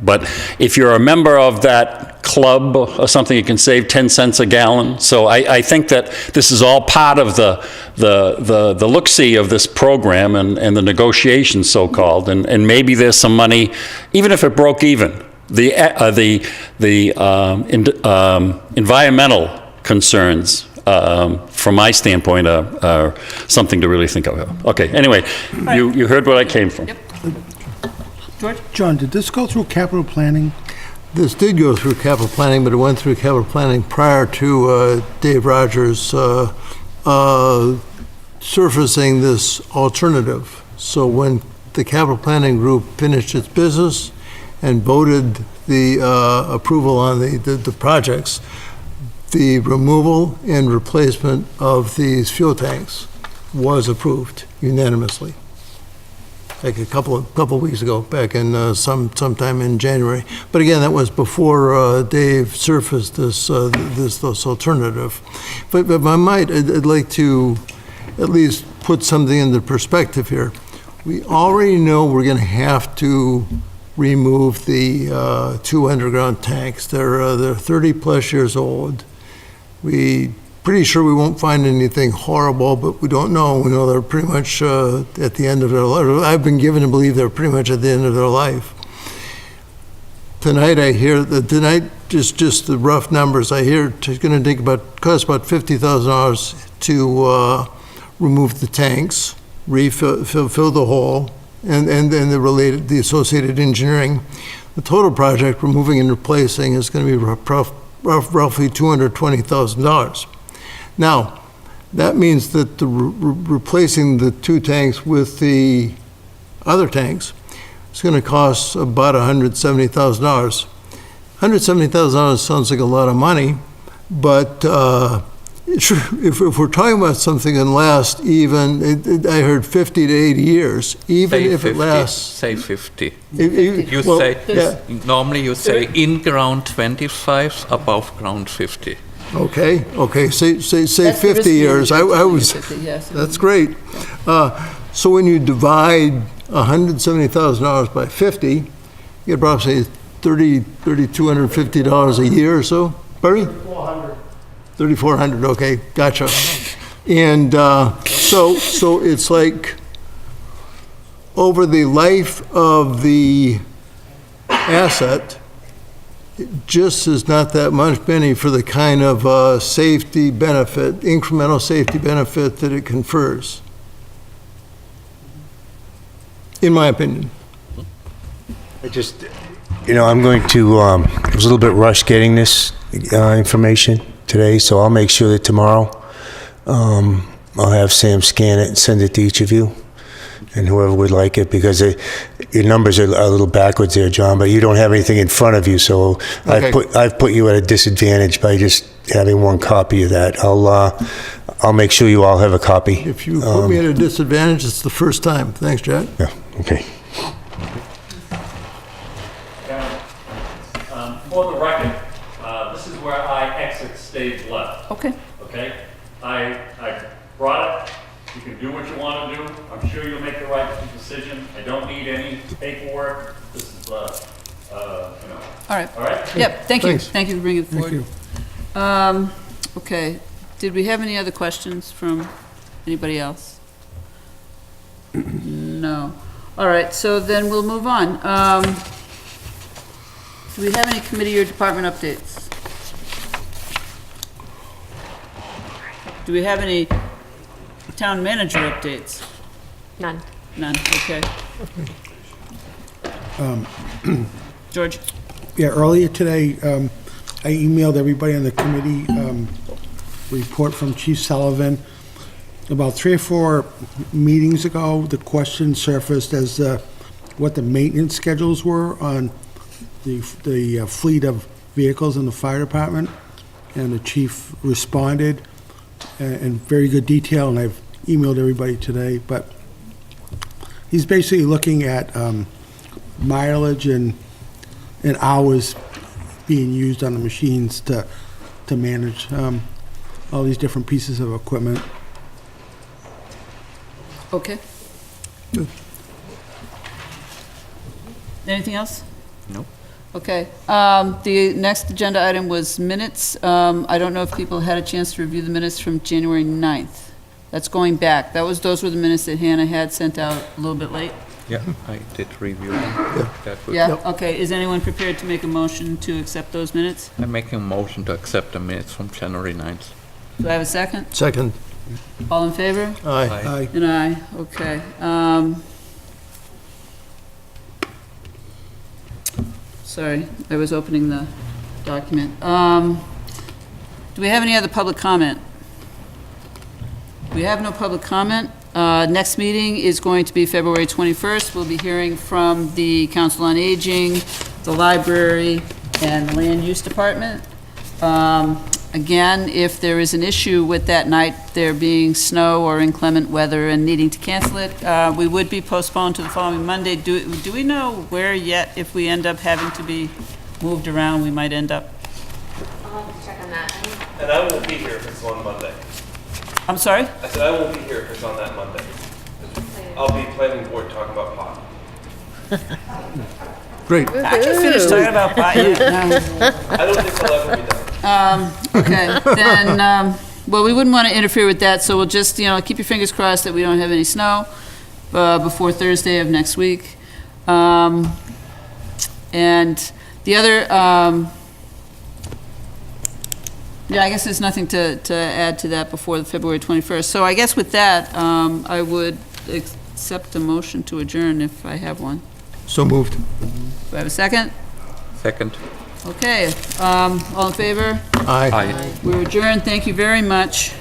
But if you're a member of that club or something, you can save 10 cents a gallon. So I think that this is all part of the look-see of this program and the negotiations, so-called, and maybe there's some money, even if it broke even. The environmental concerns, from my standpoint, are something to really think about. Okay, anyway, you heard where I came from. Yep. George? John, did this go through capital planning? This did go through capital planning, but it went through capital planning prior to Dave Rogers surfacing this alternative. So when the capital planning group finished its business and voted the approval on the projects, the removal and replacement of these fuel tanks was approved unanimously. Like a couple of weeks ago, back in sometime in January. But again, that was before Dave surfaced this alternative. But if I might, I'd like to at least put something into perspective here. We already know we're going to have to remove the 2 underground tanks. They're 30-plus years old. Pretty sure we won't find anything horrible, but we don't know. We know they're pretty much at the end of their life. I've been given to believe they're pretty much at the end of their life. Tonight I hear that just the rough numbers. I hear it's going to cost about $50,000 to remove the tanks, fill the hole, and the associated engineering. The total project, removing and replacing, is going to be roughly $220,000. Now, that means that replacing the 2 tanks with the other tanks is going to cost about $170,000. $170,000 sounds like a lot of money, but if we're talking about something that lasts I heard 50 to 80 years, even say if 50, it lasts. Say 50. Normally you say in ground 25, above ground 50. Okay, say That's the 50 risk years. I management, was, 50, yes. that's great. So when you divide $170,000 by 50, you get probably $3,250 a year or so. Barry? 3,400, okay, gotcha. And so it's like over the life of the asset, it just is not that much penny for the kind of safety benefit, incremental safety benefit that it confers, in my opinion. I just, I'm going to, I was a little bit rushed getting this information today, so I'll make sure that tomorrow I'll have Sam scan it and send it to each of you and whoever would like it, because your numbers are a little backwards there, John, but you don't have anything in front of you, so Okay. I've put you at a disadvantage by just having one copy of that. I'll make sure you all have a copy. If you put me at a disadvantage, it's the first time. Thanks, Jack. Yeah, okay. For the record, this is where I exit stage left, Okay, okay? I brought it, you can do what you want to do, I'm sure you'll make the right decision, I don't need any paperwork, this is, all right. all right? Yep, thank you. Thanks. Thank you for bringing it forward. Okay, did we have any other questions from anybody else? No. All right, so then we'll move on. Do we have any committee or department updates? Do we have any town manager updates? None. None, okay. George? Yeah, earlier today, I emailed everybody on the committee, report from Chief Sullivan. About 3 or 4 meetings ago, the question surfaced as what the maintenance schedules were on the fleet of vehicles in the fire department. And the chief responded in very good detail, and I've emailed everybody today, but he's basically looking at mileage and hours being used on the machines to manage all these different pieces of equipment. Okay. Good. Anything else? No. Okay. The next agenda item was minutes. I don't know if people had a chance to review the minutes from January 9th. That's going back. Those were the minutes that Hannah had sent out a little bit late. Yeah, I did review them. That would- Yeah? Okay. Is anyone prepared to make a motion to accept those minutes? I'm making a motion to accept the minutes from January 9th. Do I have a second? Second. All in favor? Aye. Aye. And I, okay. Sorry, I was opening the document. Do we have any other public comment? We have no public comment. Next meeting is going to be February 21st. We'll be hearing from the Council on Aging, the Library, and the Land Use Department. Again, if there is an issue with that night, there being snow or inclement weather and needing to cancel it, we would be postponed to the following Monday. Do we know where yet, if we end up having to be moved around, we might end up? I'll have to check on that. And I won't be here if it's on Monday. I'm sorry? I said I won't be here if it's on that Monday. I'll be planning board talking about pot. Great. I just finished talking about pot. Yeah, no. I don't think I'll ever be done. Okay, then, well, we wouldn't want to interfere with that, so we'll just, keep your fingers crossed that we don't have any snow before Thursday of next week. And the other, yeah, I guess there's nothing to add to that before the February 21st. So I guess with that, I would accept a motion to adjourn if I have one. So moved. Do I have a second? Second. Okay, all in favor? Aye. Aye. We're adjourned. Thank you very much.